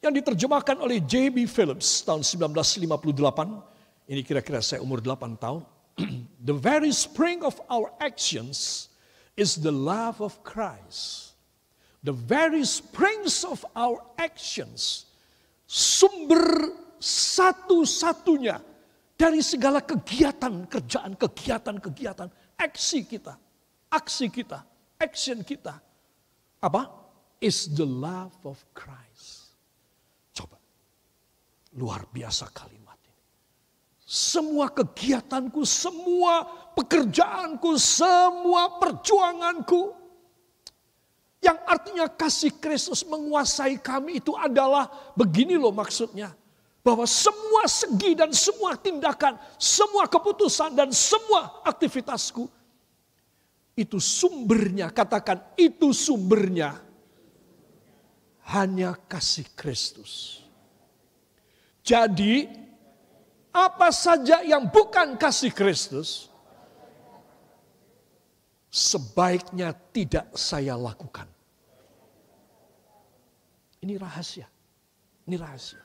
Yang diterjemahkan oleh J.B. Phillips tahun 1958, ini kira-kira saya umur 8 tahun. The very spring of our actions is the love of Christ. The very springs of our actions, sumber satu-satunya dari segala kegiatan, kerjaan, kegiatan, aksi kita, action kita. Apa? Is the love of Christ. Coba, luar biasa kalimat. Semua kegiatanku, semua pekerjaanku, semua perjuanganku. Yang artinya kasih Kristus menguasai kami itu adalah begini loh maksudnya. Bahwa semua segi dan semua tindakan, semua keputusan dan semua aktivitasku. Itu sumbernya, katakan itu sumbernya. Hanya kasih Kristus. Jadi apa saja yang bukan kasih Kristus, sebaiknya tidak saya lakukan. Ini rahasia. Ini rahasia.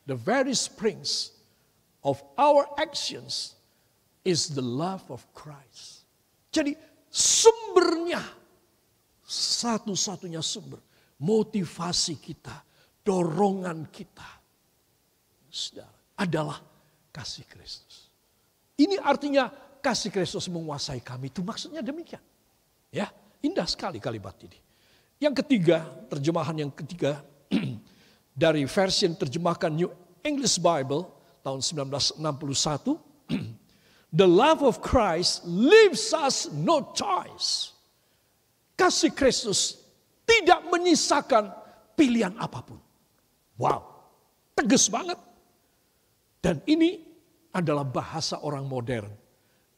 The very springs of our actions is the love of Christ. Jadi sumbernya, satu-satunya sumber, motivasi kita, dorongan kita, saudara, adalah kasih Kristus. Ini artinya kasih Kristus menguasai kami. Itu maksudnya demikian. Ya, indah sekali kalimat ini. Yang ketiga, terjemahan yang ketiga dari versi yang terjemahkan New English Bible tahun 1961. The love of Christ leaves us no choice. Kasih Kristus tidak menyisakan pilihan apapun. Wow, tegas banget. Dan ini adalah bahasa orang modern.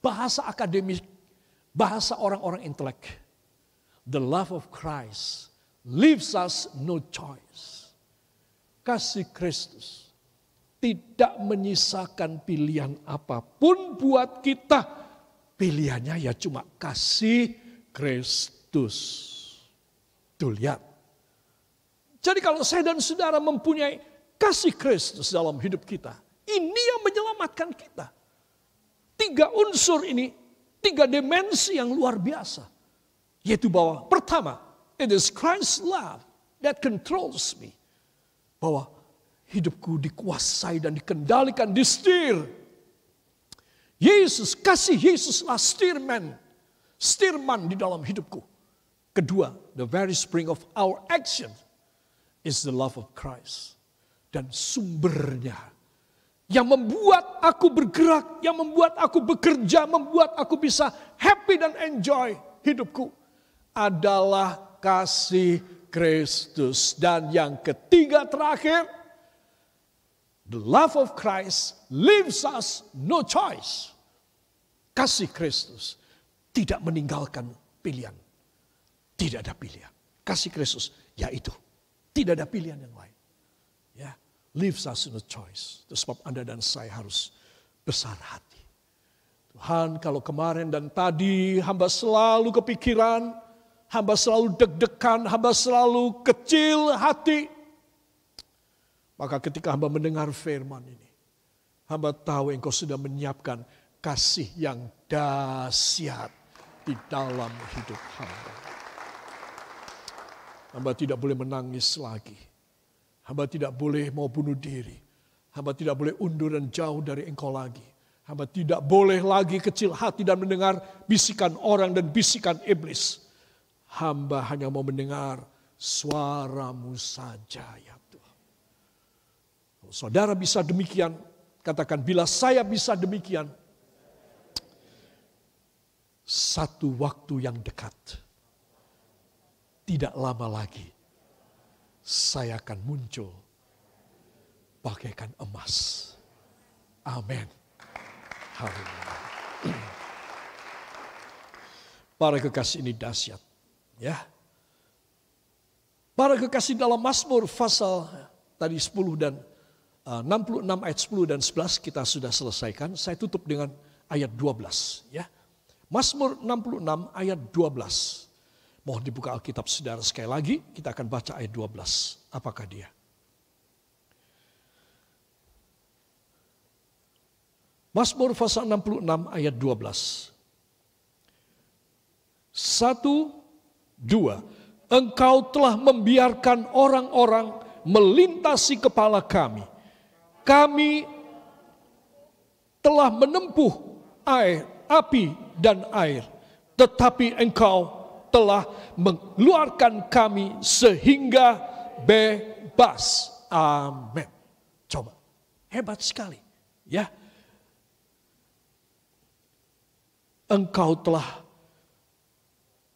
Bahasa akademik, bahasa orang-orang intelek. The love of Christ leaves us no choice. Kasih Kristus tidak menyisakan pilihan apapun buat kita. Pilihannya ya cuma kasih Kristus. Tuh lihat. Jadi kalau saya dan saudara mempunyai kasih Kristus dalam hidup kita, ini yang menyelamatkan kita. 3 unsur ini, 3 dimensi yang luar biasa. Yaitu bahwa pertama, it is Christ's love that controls me. Bahwa hidupku dikuasai dan dikendalikan, disetir. Yesus, kasih Yesuslah steerman di dalam hidupku. Kedua, the very spring of our action is the love of Christ. Dan sumbernya yang membuat aku bergerak, yang membuat aku bekerja, membuat aku bisa happy dan enjoy hidupku adalah kasih Kristus. Dan yang ketiga terakhir, the love of Christ leaves us no choice. Kasih Kristus tidak meninggalkan pilihan. Tidak ada pilihan. Kasih Kristus yaitu tidak ada pilihan yang lain. Ya, leaves us no choice. Itu sebab Anda dan saya harus besar hati. Tuhan, kalau kemarin dan tadi hamba selalu kepikiran, hamba selalu deg-degan, hamba selalu kecil hati, maka ketika hamba mendengar firman ini, hamba tahu Engkau sudah menyiapkan kasih yang dahsyat di dalam hidup hamba. Hamba tidak boleh menangis lagi. Hamba tidak boleh mau bunuh diri. Hamba tidak boleh undur dan jauh dari Engkau lagi. Hamba tidak boleh lagi kecil hati dan mendengar bisikan orang dan bisikan iblis. Hamba hanya mau mendengar suara-Mu saja ya Tuhan. Kalau saudara bisa demikian, katakan bila saya bisa demikian, satu waktu yang dekat, tidak lama lagi, saya akan muncul bagaikan emas. Amin. Haleluya. Para kekasih, ini dahsyat. Ya. Para kekasih, dalam Mazmur pasal tadi 10 dan 66 ayat 10 dan 11 kita sudah selesaikan. Saya tutup dengan ayat 12. Ya. Mazmur 66 ayat 12. Mohon dibuka Alkitab saudara sekali lagi. Kita akan baca ayat 12. Apakah dia? Mazmur pasal 66 ayat 12. 1, 2. Engkau telah membiarkan orang-orang melintasi kepala kami. Kami telah menempuh air, api dan air. Tetapi Engkau telah mengeluarkan kami sehingga bebas. Amin. Coba, hebat sekali. Ya, Engkau telah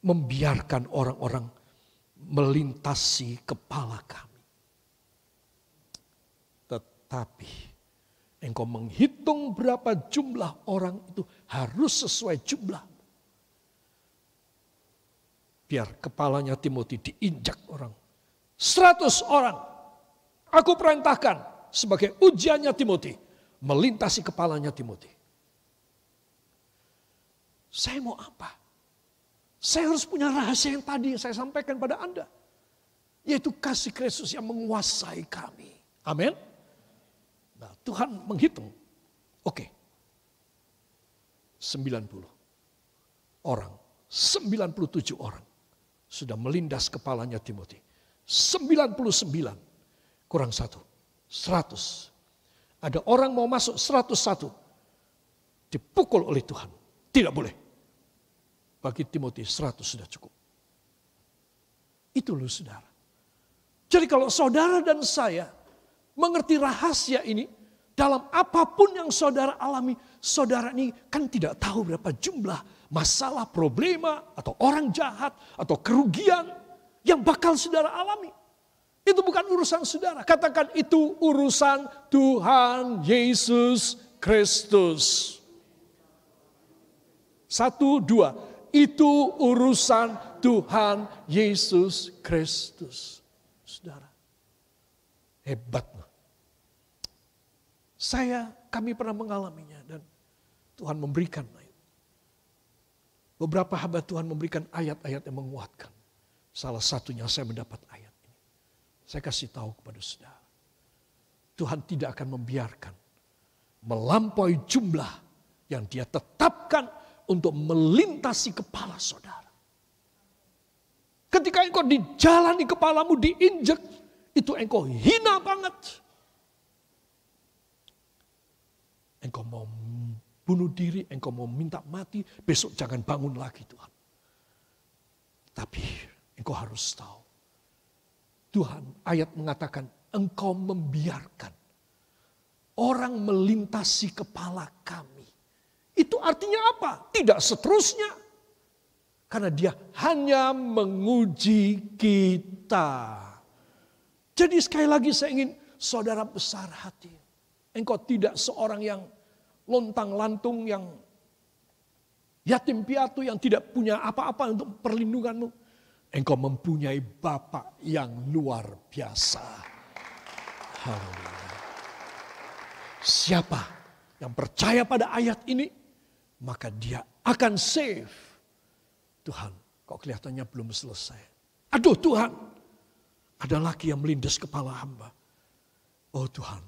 membiarkan orang-orang melintasi kepala kami. Tetapi Engkau menghitung berapa jumlah orang itu harus sesuai jumlah. Biar kepalanya Timothy diinjak orang. 100 orang. Aku perintahkan sebagai ujiannya Timothy. Melintasi kepalanya Timothy. Saya mau apa? Saya harus punya rahasia yang tadi saya sampaikan pada Anda. Yaitu kasih Kristus yang menguasai kami. Amin. Nah, Tuhan menghitung. Oke. 90 orang. 97 orang. Sudah melindas kepalanya Timothy. 99 kurang 1. 100. Ada orang mau masuk 101. Dipukul oleh Tuhan. Tidak boleh. Bagi Timothy 100 sudah cukup. Itu loh saudara. Jadi kalau saudara dan saya mengerti rahasia ini, dalam apapun yang saudara alami, saudara ini kan tidak tahu berapa jumlah masalah, problema, atau orang jahat, atau kerugian yang bakal saudara alami. Itu bukan urusan saudara. Katakan itu urusan Tuhan Yesus Kristus. 1, 2. Itu urusan Tuhan Yesus Kristus. Saudara, hebat. Kami pernah mengalaminya dan Tuhan memberikan. Beberapa hamba Tuhan memberikan ayat-ayat yang menguatkan. Salah satunya saya mendapat ayat ini. Saya kasih tahu kepada saudara. Tuhan tidak akan membiarkan melampaui jumlah yang Dia tetapkan untuk melintasi kepala saudara. Ketika engkau di jalan di kepalamu diinjek, itu engkau hina banget. Engkau mau bunuh diri, engkau mau minta mati, besok jangan bangun lagi Tuhan. Tapi engkau harus tahu, Tuhan, ayat mengatakan, engkau membiarkan orang melintasi kepala kami. Itu artinya apa? Tidak seterusnya. Karena dia hanya menguji kita. Jadi sekali lagi saya ingin saudara besar hati. Engkau tidak seorang yang lontang-lantung, yang yatim piatu, yang tidak punya apa-apa untuk perlindunganmu. Engkau mempunyai Bapa yang luar biasa. Haleluya. Siapa yang percaya pada ayat ini, maka dia akan save. Tuhan, kok kelihatannya belum selesai. Aduh Tuhan, ada lagi yang melindas kepala hamba. Oh Tuhan,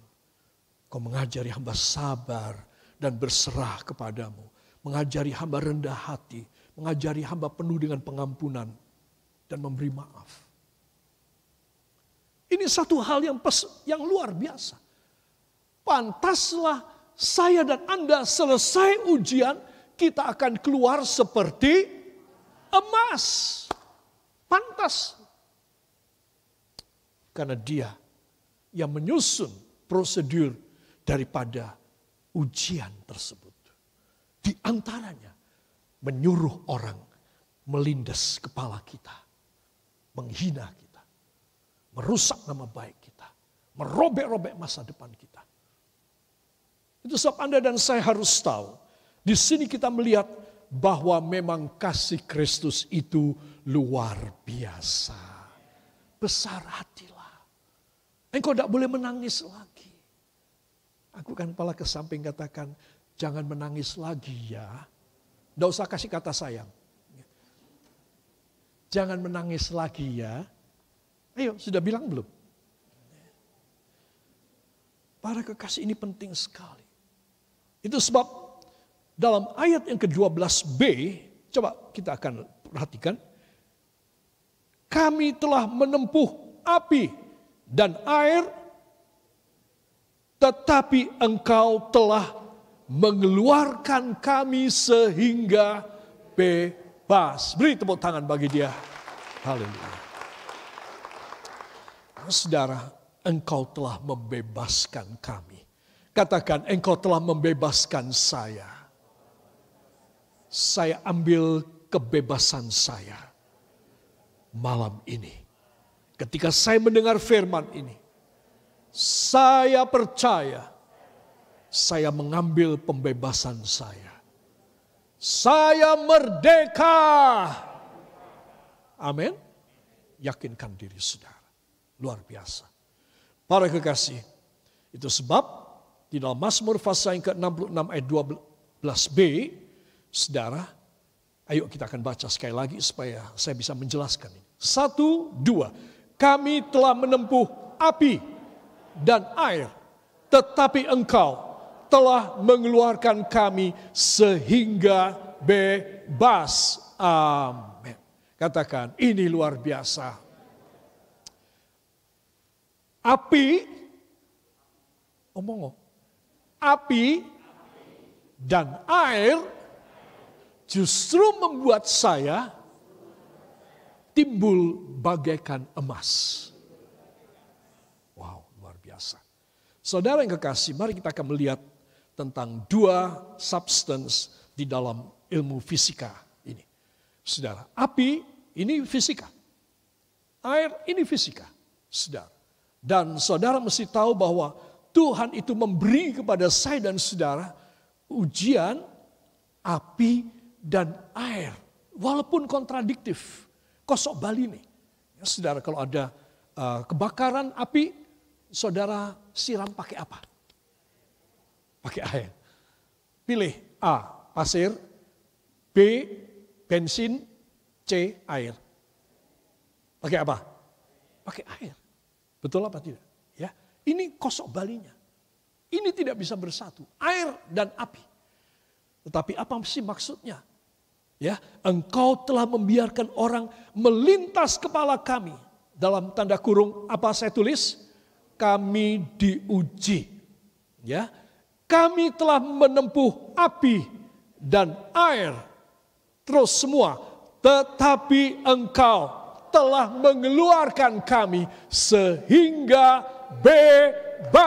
kau mengajari hamba sabar dan berserah kepadamu. Mengajari hamba rendah hati. Mengajari hamba penuh dengan pengampunan dan memberi maaf. Ini satu hal yang luar biasa. Pantaslah saya dan Anda selesai ujian, kita akan keluar seperti emas. Pantas. Karena dia yang menyusun prosedur daripada ujian tersebut. Di antaranya menyuruh orang melindas kepala kita. Menghina kita. Merusak nama baik kita. Merobek-robek masa depan kita. Itu sebab Anda dan saya harus tahu. Di sini kita melihat bahwa memang kasih Kristus itu luar biasa. Besar hatilah. Engkau tidak boleh menangis lagi. Aku kan kepala ke samping katakan, jangan menangis lagi ya. Tidak usah kasih kata sayang. Jangan menangis lagi ya. Ayo, sudah bilang belum? Para kekasih, ini penting sekali. Itu sebab dalam ayat yang ke-12b, coba kita akan perhatikan. Kami telah menempuh api dan air, tetapi engkau telah mengeluarkan kami sehingga bebas. Beri tepuk tangan bagi dia. Haleluya. Saudara, engkau telah membebaskan kami. Katakan, engkau telah membebaskan saya. Saya ambil kebebasan saya malam ini. Ketika saya mendengar firman ini, saya percaya saya mengambil pembebasan saya. Saya merdeka. Amin. Yakinkan diri saudara. Luar biasa. Para kekasih, itu sebab di dalam Mazmur pasal yang ke-66 ayat 12b, saudara, ayo kita akan baca sekali lagi supaya saya bisa menjelaskan ini. 1, 2. Kami telah menempuh api dan air, tetapi engkau telah mengeluarkan kami sehingga bebas. Amin. Katakan, ini luar biasa. Api, api dan air justru membuat saya timbul bagaikan emas. Wow, luar biasa. Saudara yang kekasih, mari kita akan melihat tentang dua substance di dalam ilmu fisika ini. Saudara, api ini fisika. Air ini fisika. Saudara. Dan saudara mesti tahu bahwa Tuhan itu memberi kepada saya dan saudara ujian api dan air. Walaupun kontradiktif. Kosok bali nih. Ya, saudara, kalau ada kebakaran api, saudara siram pakai apa? Pakai air. Pilih A, pasir, B, bensin, C, air. Pakai apa? Pakai air. Betul apa tidak? Ya, ini kosok balinya. Ini tidak bisa bersatu. Air dan api. Tetapi apa sih maksudnya? Ya, engkau telah membiarkan orang melintas kepala kami. Dalam tanda kurung apa saya tulis? Kami diuji. Ya, kami telah menempuh api dan air. Terus semua. Tetapi engkau telah mengeluarkan kami sehingga bebas.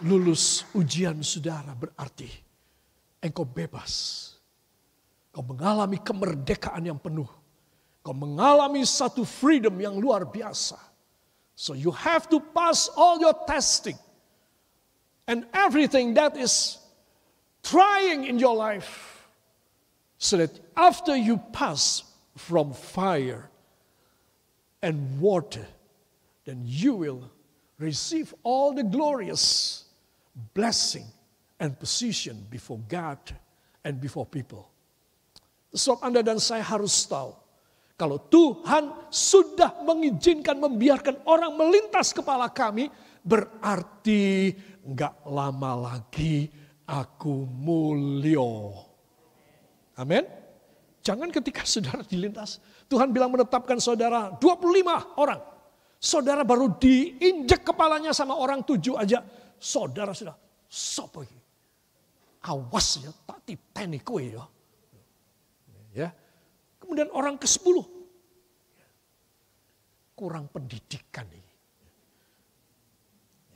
Lulus ujian saudara berarti engkau bebas. Kau mengalami kemerdekaan yang penuh. Kau mengalami satu freedom yang luar biasa. So you have to pass all your testing. And everything that is trying in your life. So that after you pass from fire and water, then you will receive all the glorious blessing and position before God and before people. Sebab Anda dan saya harus tahu, kalau Tuhan sudah mengizinkan, membiarkan orang melintas kepala kami, berarti enggak lama lagi aku mulio. Amin. Jangan ketika saudara dilintas, Tuhan bilang menetapkan saudara 25 orang. Saudara baru diinjek kepalanya sama orang 7 aja. Saudara sudah, sopo iki? Awas ya, tak titeni kowe ya. Ya. Kemudian orang ke-10. Kurang pendidikan ini.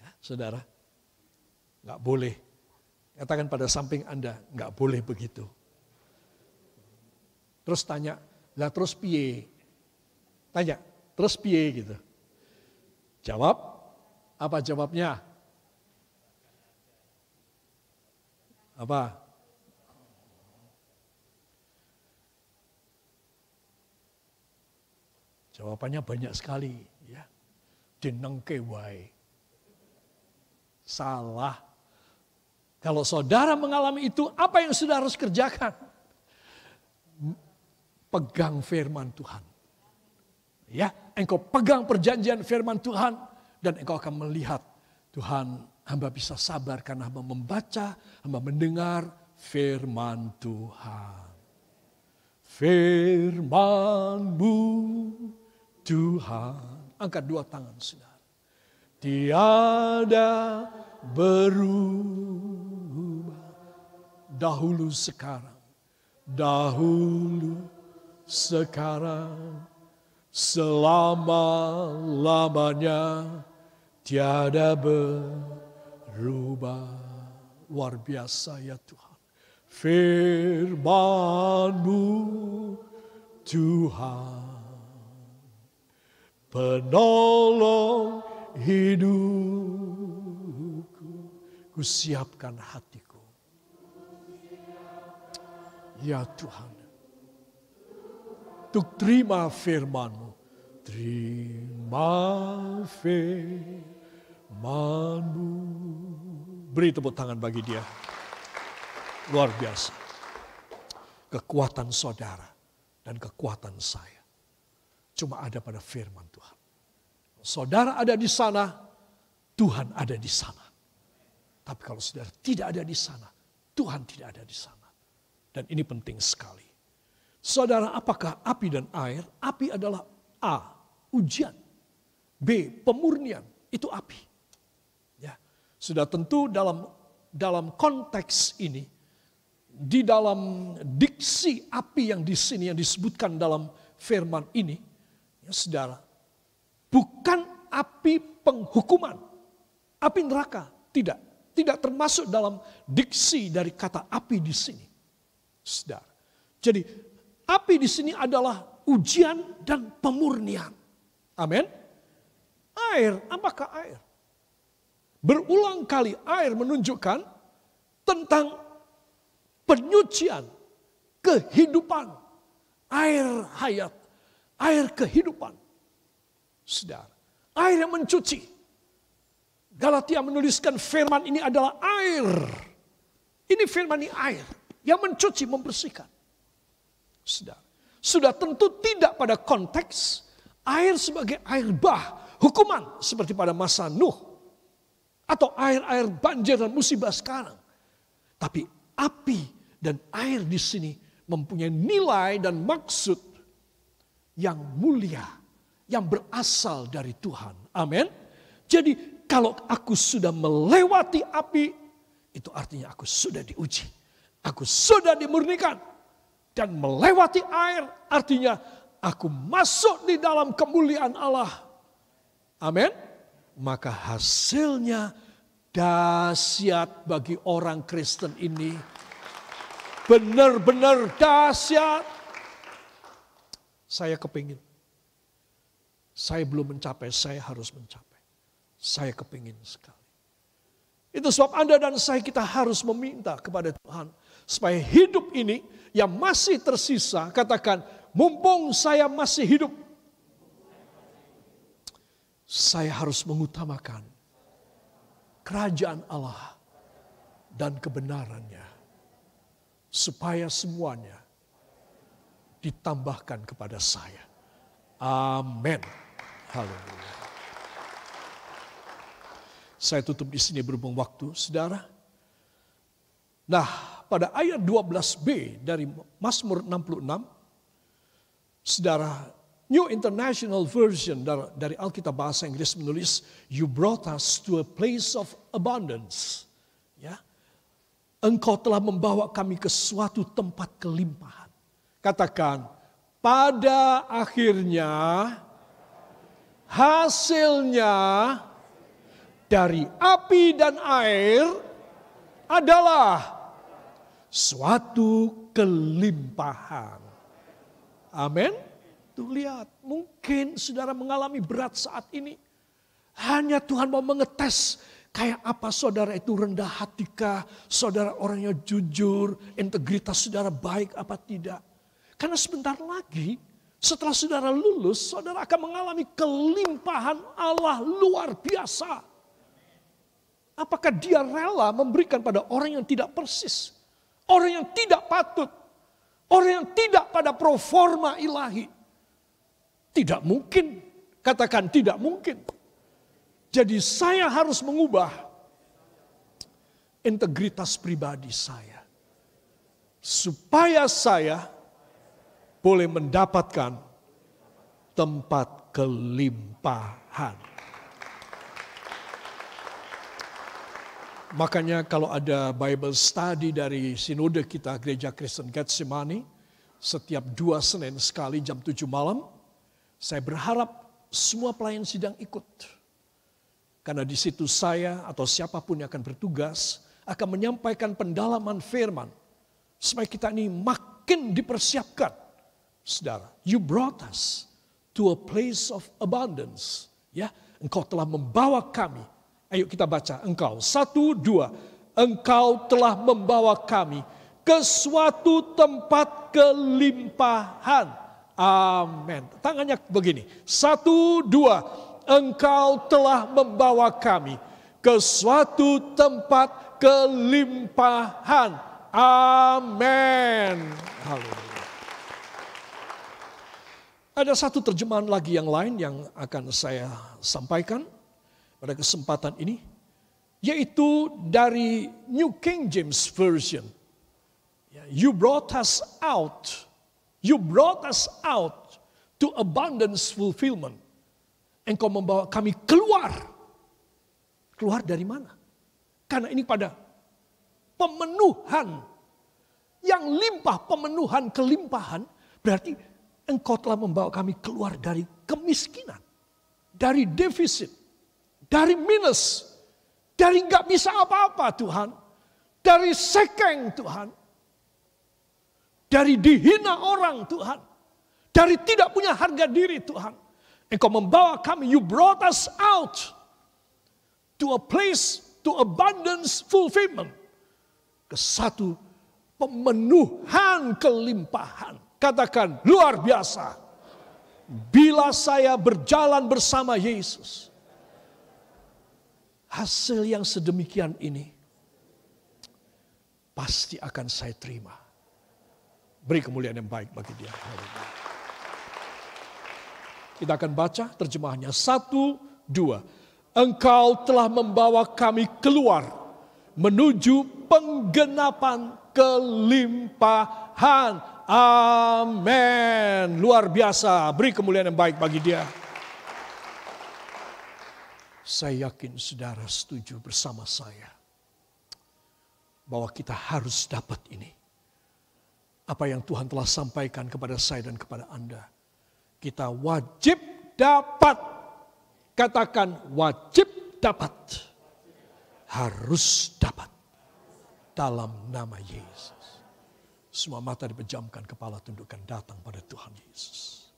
Ya, saudara, nggak boleh. Katakan pada samping Anda, nggak boleh begitu. Terus tanya, lah terus piye? Tanya, terus piye gitu. Jawab, apa jawabnya? Apa? Jawabannya banyak sekali. Ya. Dinengke wae. Salah. Kalau saudara mengalami itu, apa yang saudara harus kerjakan? Pegang firman Tuhan. Ya, engkau pegang perjanjian firman Tuhan dan engkau akan melihat Tuhan, hamba bisa sabar karena hamba membaca, hamba mendengar firman Tuhan. Firman-Mu Tuhan, angkat 2 tangan saudara. Tiada berubah dahulu sekarang selama-lamanya tiada berubah. Luar biasa ya Tuhan. Firman-Mu Tuhan, penolong hidupku, ku siapkan hatiku. Ya Tuhan, untuk terima firman-Mu, terima firman-Mu. Beri tepuk tangan bagi dia. Luar biasa. Kekuatan saudara dan kekuatan saya cuma ada pada firman Tuhan. Saudara ada di sana, Tuhan ada di sana. Tapi kalau saudara tidak ada di sana, Tuhan tidak ada di sana. Dan ini penting sekali. Saudara, apakah api dan air? Api adalah A, ujian. B, pemurnian. Itu api. Ya, sudah tentu dalam konteks ini, di dalam diksi api yang di sini yang disebutkan dalam firman ini, ya saudara, bukan api penghukuman, api neraka, tidak termasuk dalam diksi dari kata api di sini, saudara. Jadi api di sini adalah ujian dan pemurnian. Amin. Air, apakah air? Berulang kali air menunjukkan tentang penyucian, kehidupan, air hayat, air kehidupan. Saudara, air yang mencuci. Galatia menuliskan firman ini adalah air. Ini firman ini air yang mencuci, membersihkan. Saudara, sudah tentu tidak pada konteks air sebagai air bah, hukuman seperti pada masa Nuh. Atau air-air banjir dan musibah sekarang. Tapi api dan air di sini mempunyai nilai dan maksud yang mulia, yang berasal dari Tuhan. Amin. Jadi kalau aku sudah melewati api, itu artinya aku sudah diuji. Aku sudah dimurnikan. dan melewati air, artinya aku masuk di dalam kemuliaan Allah. Amin. Maka hasilnya dahsyat bagi orang Kristen ini. Benar-benar dahsyat. Saya kepingin. Saya belum mencapai, saya harus mencapai. Saya kepingin sekali. Itu sebab Anda dan saya kita harus meminta kepada Tuhan. Supaya hidup ini yang masih tersisa, katakan, mumpung saya masih hidup. Saya harus mengutamakan kerajaan Allah dan kebenarannya. Supaya semuanya ditambahkan kepada saya. Amin. Haleluya. Saya tutup di sini berhubung waktu, saudara. Nah, pada ayat 12b dari Mazmur 66, saudara, New International Version dari Alkitab Bahasa Inggris menulis, You brought us to a place of abundance. Ya, Engkau telah membawa kami ke suatu tempat kelimpahan. Katakan, pada akhirnya hasilnya dari api dan air adalah suatu kelimpahan. Amin. Tuh lihat, mungkin saudara mengalami berat saat ini. Hanya Tuhan mau mengetes kayak apa saudara itu rendah hatikah, saudara orangnya jujur, integritas saudara baik apa tidak. Karena sebentar lagi setelah saudara lulus, saudara akan mengalami kelimpahan Allah luar biasa. Apakah dia rela memberikan pada orang yang tidak persis, orang yang tidak patut, orang yang tidak pada proforma ilahi? Tidak mungkin, katakan tidak mungkin. Jadi saya harus mengubah integritas pribadi saya. Supaya saya boleh mendapatkan tempat kelimpahan. Makanya kalau ada Bible study dari sinode kita Gereja Kristen Getsemani, setiap 2 Senin sekali jam 7 malam, saya berharap semua pelayan sidang ikut. Karena di situ saya atau siapapun yang akan bertugas akan menyampaikan pendalaman firman. Supaya kita ini makin dipersiapkan. Saudara, you brought us to a place of abundance. Ya, Engkau telah membawa kami. Ayo kita baca, engkau. 1, 2. Engkau telah membawa kami ke suatu tempat kelimpahan. Amin. Tangannya begini. 1, 2. Engkau telah membawa kami ke suatu tempat kelimpahan. Amin. Haleluya. Ada satu terjemahan lagi yang lain yang akan saya sampaikan pada kesempatan ini, yaitu dari New King James Version. You brought us out. You brought us out to abundance fulfillment. Engkau membawa kami keluar. Keluar dari mana? Karena ini pada pemenuhan yang limpah, pemenuhan kelimpahan, berarti Engkau telah membawa kami keluar dari kemiskinan, dari defisit, dari minus, dari nggak bisa apa-apa Tuhan, dari sekeng Tuhan, dari dihina orang Tuhan, dari tidak punya harga diri Tuhan. Engkau membawa kami, you brought us out to a place, to abundance fulfillment. Ke satu pemenuhan kelimpahan. Katakan luar biasa. Bila saya berjalan bersama Yesus, hasil yang sedemikian ini pasti akan saya terima. Beri kemuliaan yang baik bagi dia. Kita akan baca terjemahannya. 1, 2. Engkau telah membawa kami keluar menuju penggenapan kelimpahan. Amin. Luar biasa. Beri kemuliaan yang baik bagi dia. Saya yakin saudara setuju bersama saya bahwa kita harus dapat ini. apa yang Tuhan telah sampaikan kepada saya dan kepada Anda. Kita wajib dapat. Katakan wajib dapat. Harus dapat. Dalam nama Yesus. Semua mata dipejamkan, kepala tundukkan, datang pada Tuhan Yesus.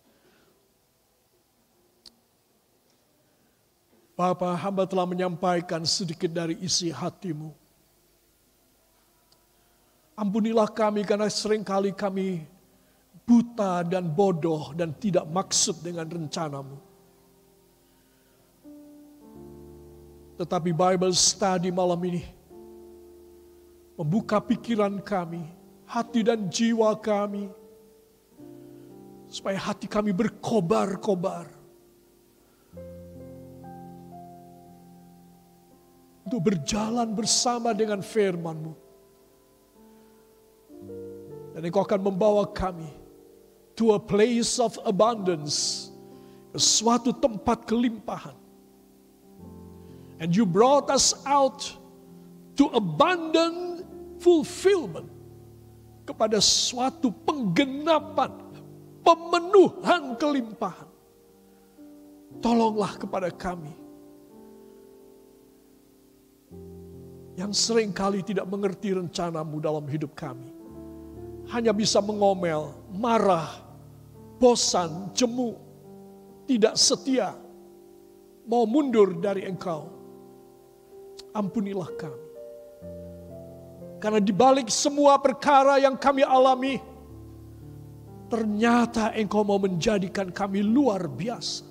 Bapa, hamba telah menyampaikan sedikit dari isi hatimu. Ampunilah kami karena seringkali kami buta dan bodoh dan tidak maksud dengan rencanamu. Tetapi Bible study malam ini membuka pikiran kami, hati dan jiwa kami, supaya hati kami berkobar-kobar untuk berjalan bersama dengan firman-Mu. Dan Engkau akan membawa kami to a place of abundance, ke suatu tempat kelimpahan. And you brought us out to abundant fulfillment, kepada suatu penggenapan, pemenuhan kelimpahan. Tolonglah kepada kami yang seringkali tidak mengerti rencana-Mu dalam hidup kami. Hanya bisa mengomel, marah, bosan, jemu, tidak setia, mau mundur dari Engkau. Ampunilah kami. Karena di balik semua perkara yang kami alami, ternyata Engkau mau menjadikan kami luar biasa.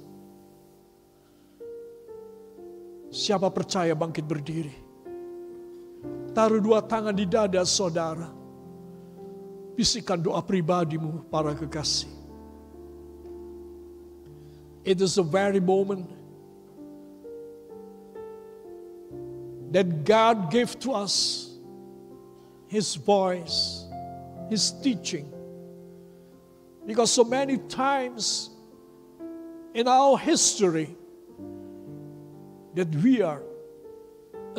Siapa percaya bangkit berdiri. Taruh dua tangan di dada saudara. Bisikan doa pribadimu, para kekasih. It is the very moment that God gave to us His voice, His teaching. Because so many times in our history that we are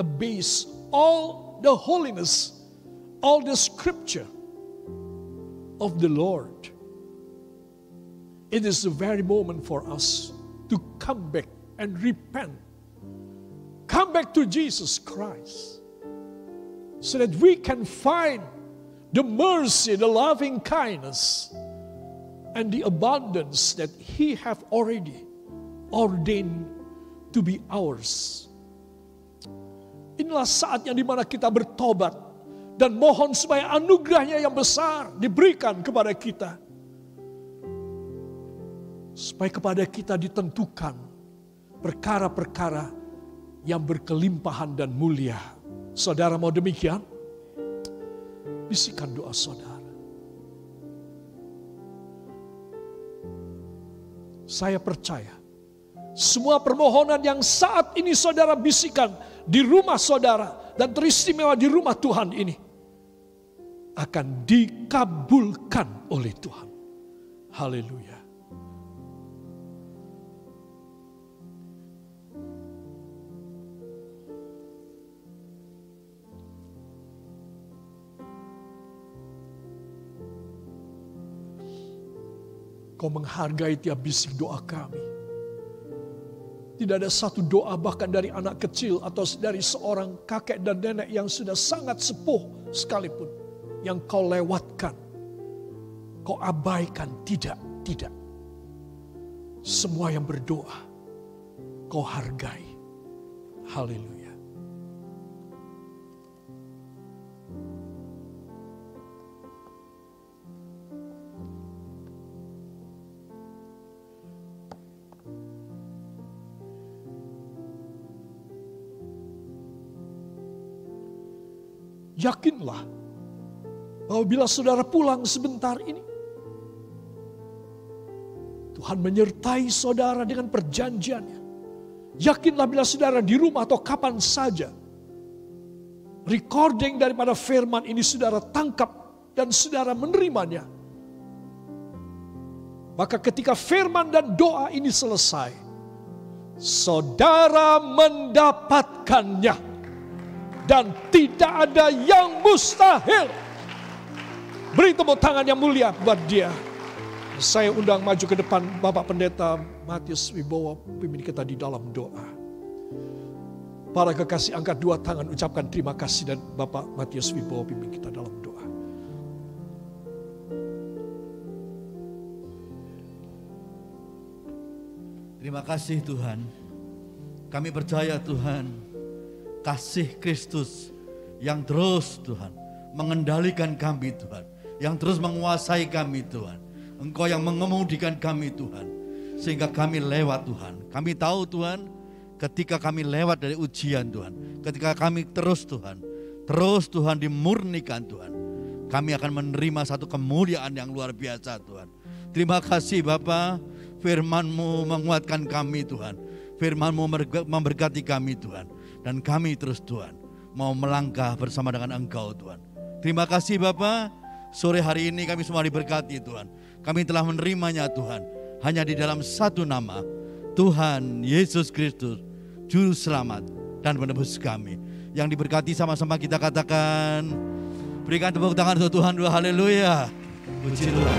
abase all the holiness, all the scripture of the Lord. It is the very moment for us to come back and repent. Come back to Jesus Christ, so that we can find the mercy, the loving kindness, and the abundance that He have already ordained to be ours. Inilah saatnya di mana kita bertobat dan mohon supaya anugerahnya yang besar diberikan kepada kita. Supaya kepada kita ditentukan perkara-perkara yang berkelimpahan dan mulia. Saudara mau demikian? Bisikan doa saudara. Saya percaya semua permohonan yang saat ini saudara bisikan di rumah saudara dan teristimewa di rumah Tuhan ini akan dikabulkan oleh Tuhan. Haleluya. Kau menghargai tiap bisik doa kami. Tidak ada satu doa bahkan dari anak kecil atau dari seorang kakek dan nenek yang sudah sangat sepuh sekalipun yang kau lewatkan, kau abaikan. Tidak. Semua yang berdoa kau hargai. Haleluya. Yakinlah bahwa bila saudara pulang sebentar ini, Tuhan menyertai saudara dengan perjanjiannya. Yakinlah bila saudara di rumah atau kapan saja, recording daripada firman ini saudara tangkap dan saudara menerimanya. Maka ketika firman dan doa ini selesai, saudara mendapatkannya. Dan tidak ada yang mustahil. Beri tepuk tangan yang mulia buat dia. Saya undang maju ke depan Bapak Pendeta Matius Wibowo, pimpin kita di dalam doa. Para kekasih, angkat dua tangan, ucapkan terima kasih, dan Bapak Matius Wibowo pimpin kita dalam doa. Terima kasih Tuhan. Kami percaya Tuhan, kasih Kristus yang terus Tuhan mengendalikan kami Tuhan, yang terus menguasai kami Tuhan. Engkau yang mengemudikan kami Tuhan, sehingga kami lewat Tuhan. Kami tahu Tuhan, ketika kami lewat dari ujian Tuhan, ketika kami terus Tuhan dimurnikan Tuhan, kami akan menerima satu kemuliaan yang luar biasa Tuhan. Terima kasih Bapa, firman-Mu menguatkan kami Tuhan, firman-Mu memberkati kami Tuhan, dan kami terus Tuhan mau melangkah bersama dengan Engkau Tuhan. Terima kasih Bapa, sore hari ini kami semua diberkati Tuhan. Kami telah menerimanya Tuhan, hanya di dalam satu nama, Tuhan Yesus Kristus, Juru Selamat dan Penebus kami. Yang diberkati sama-sama kita katakan, berikan tepuk tangan untuk Tuhan dulu, haleluya. Puji Tuhan.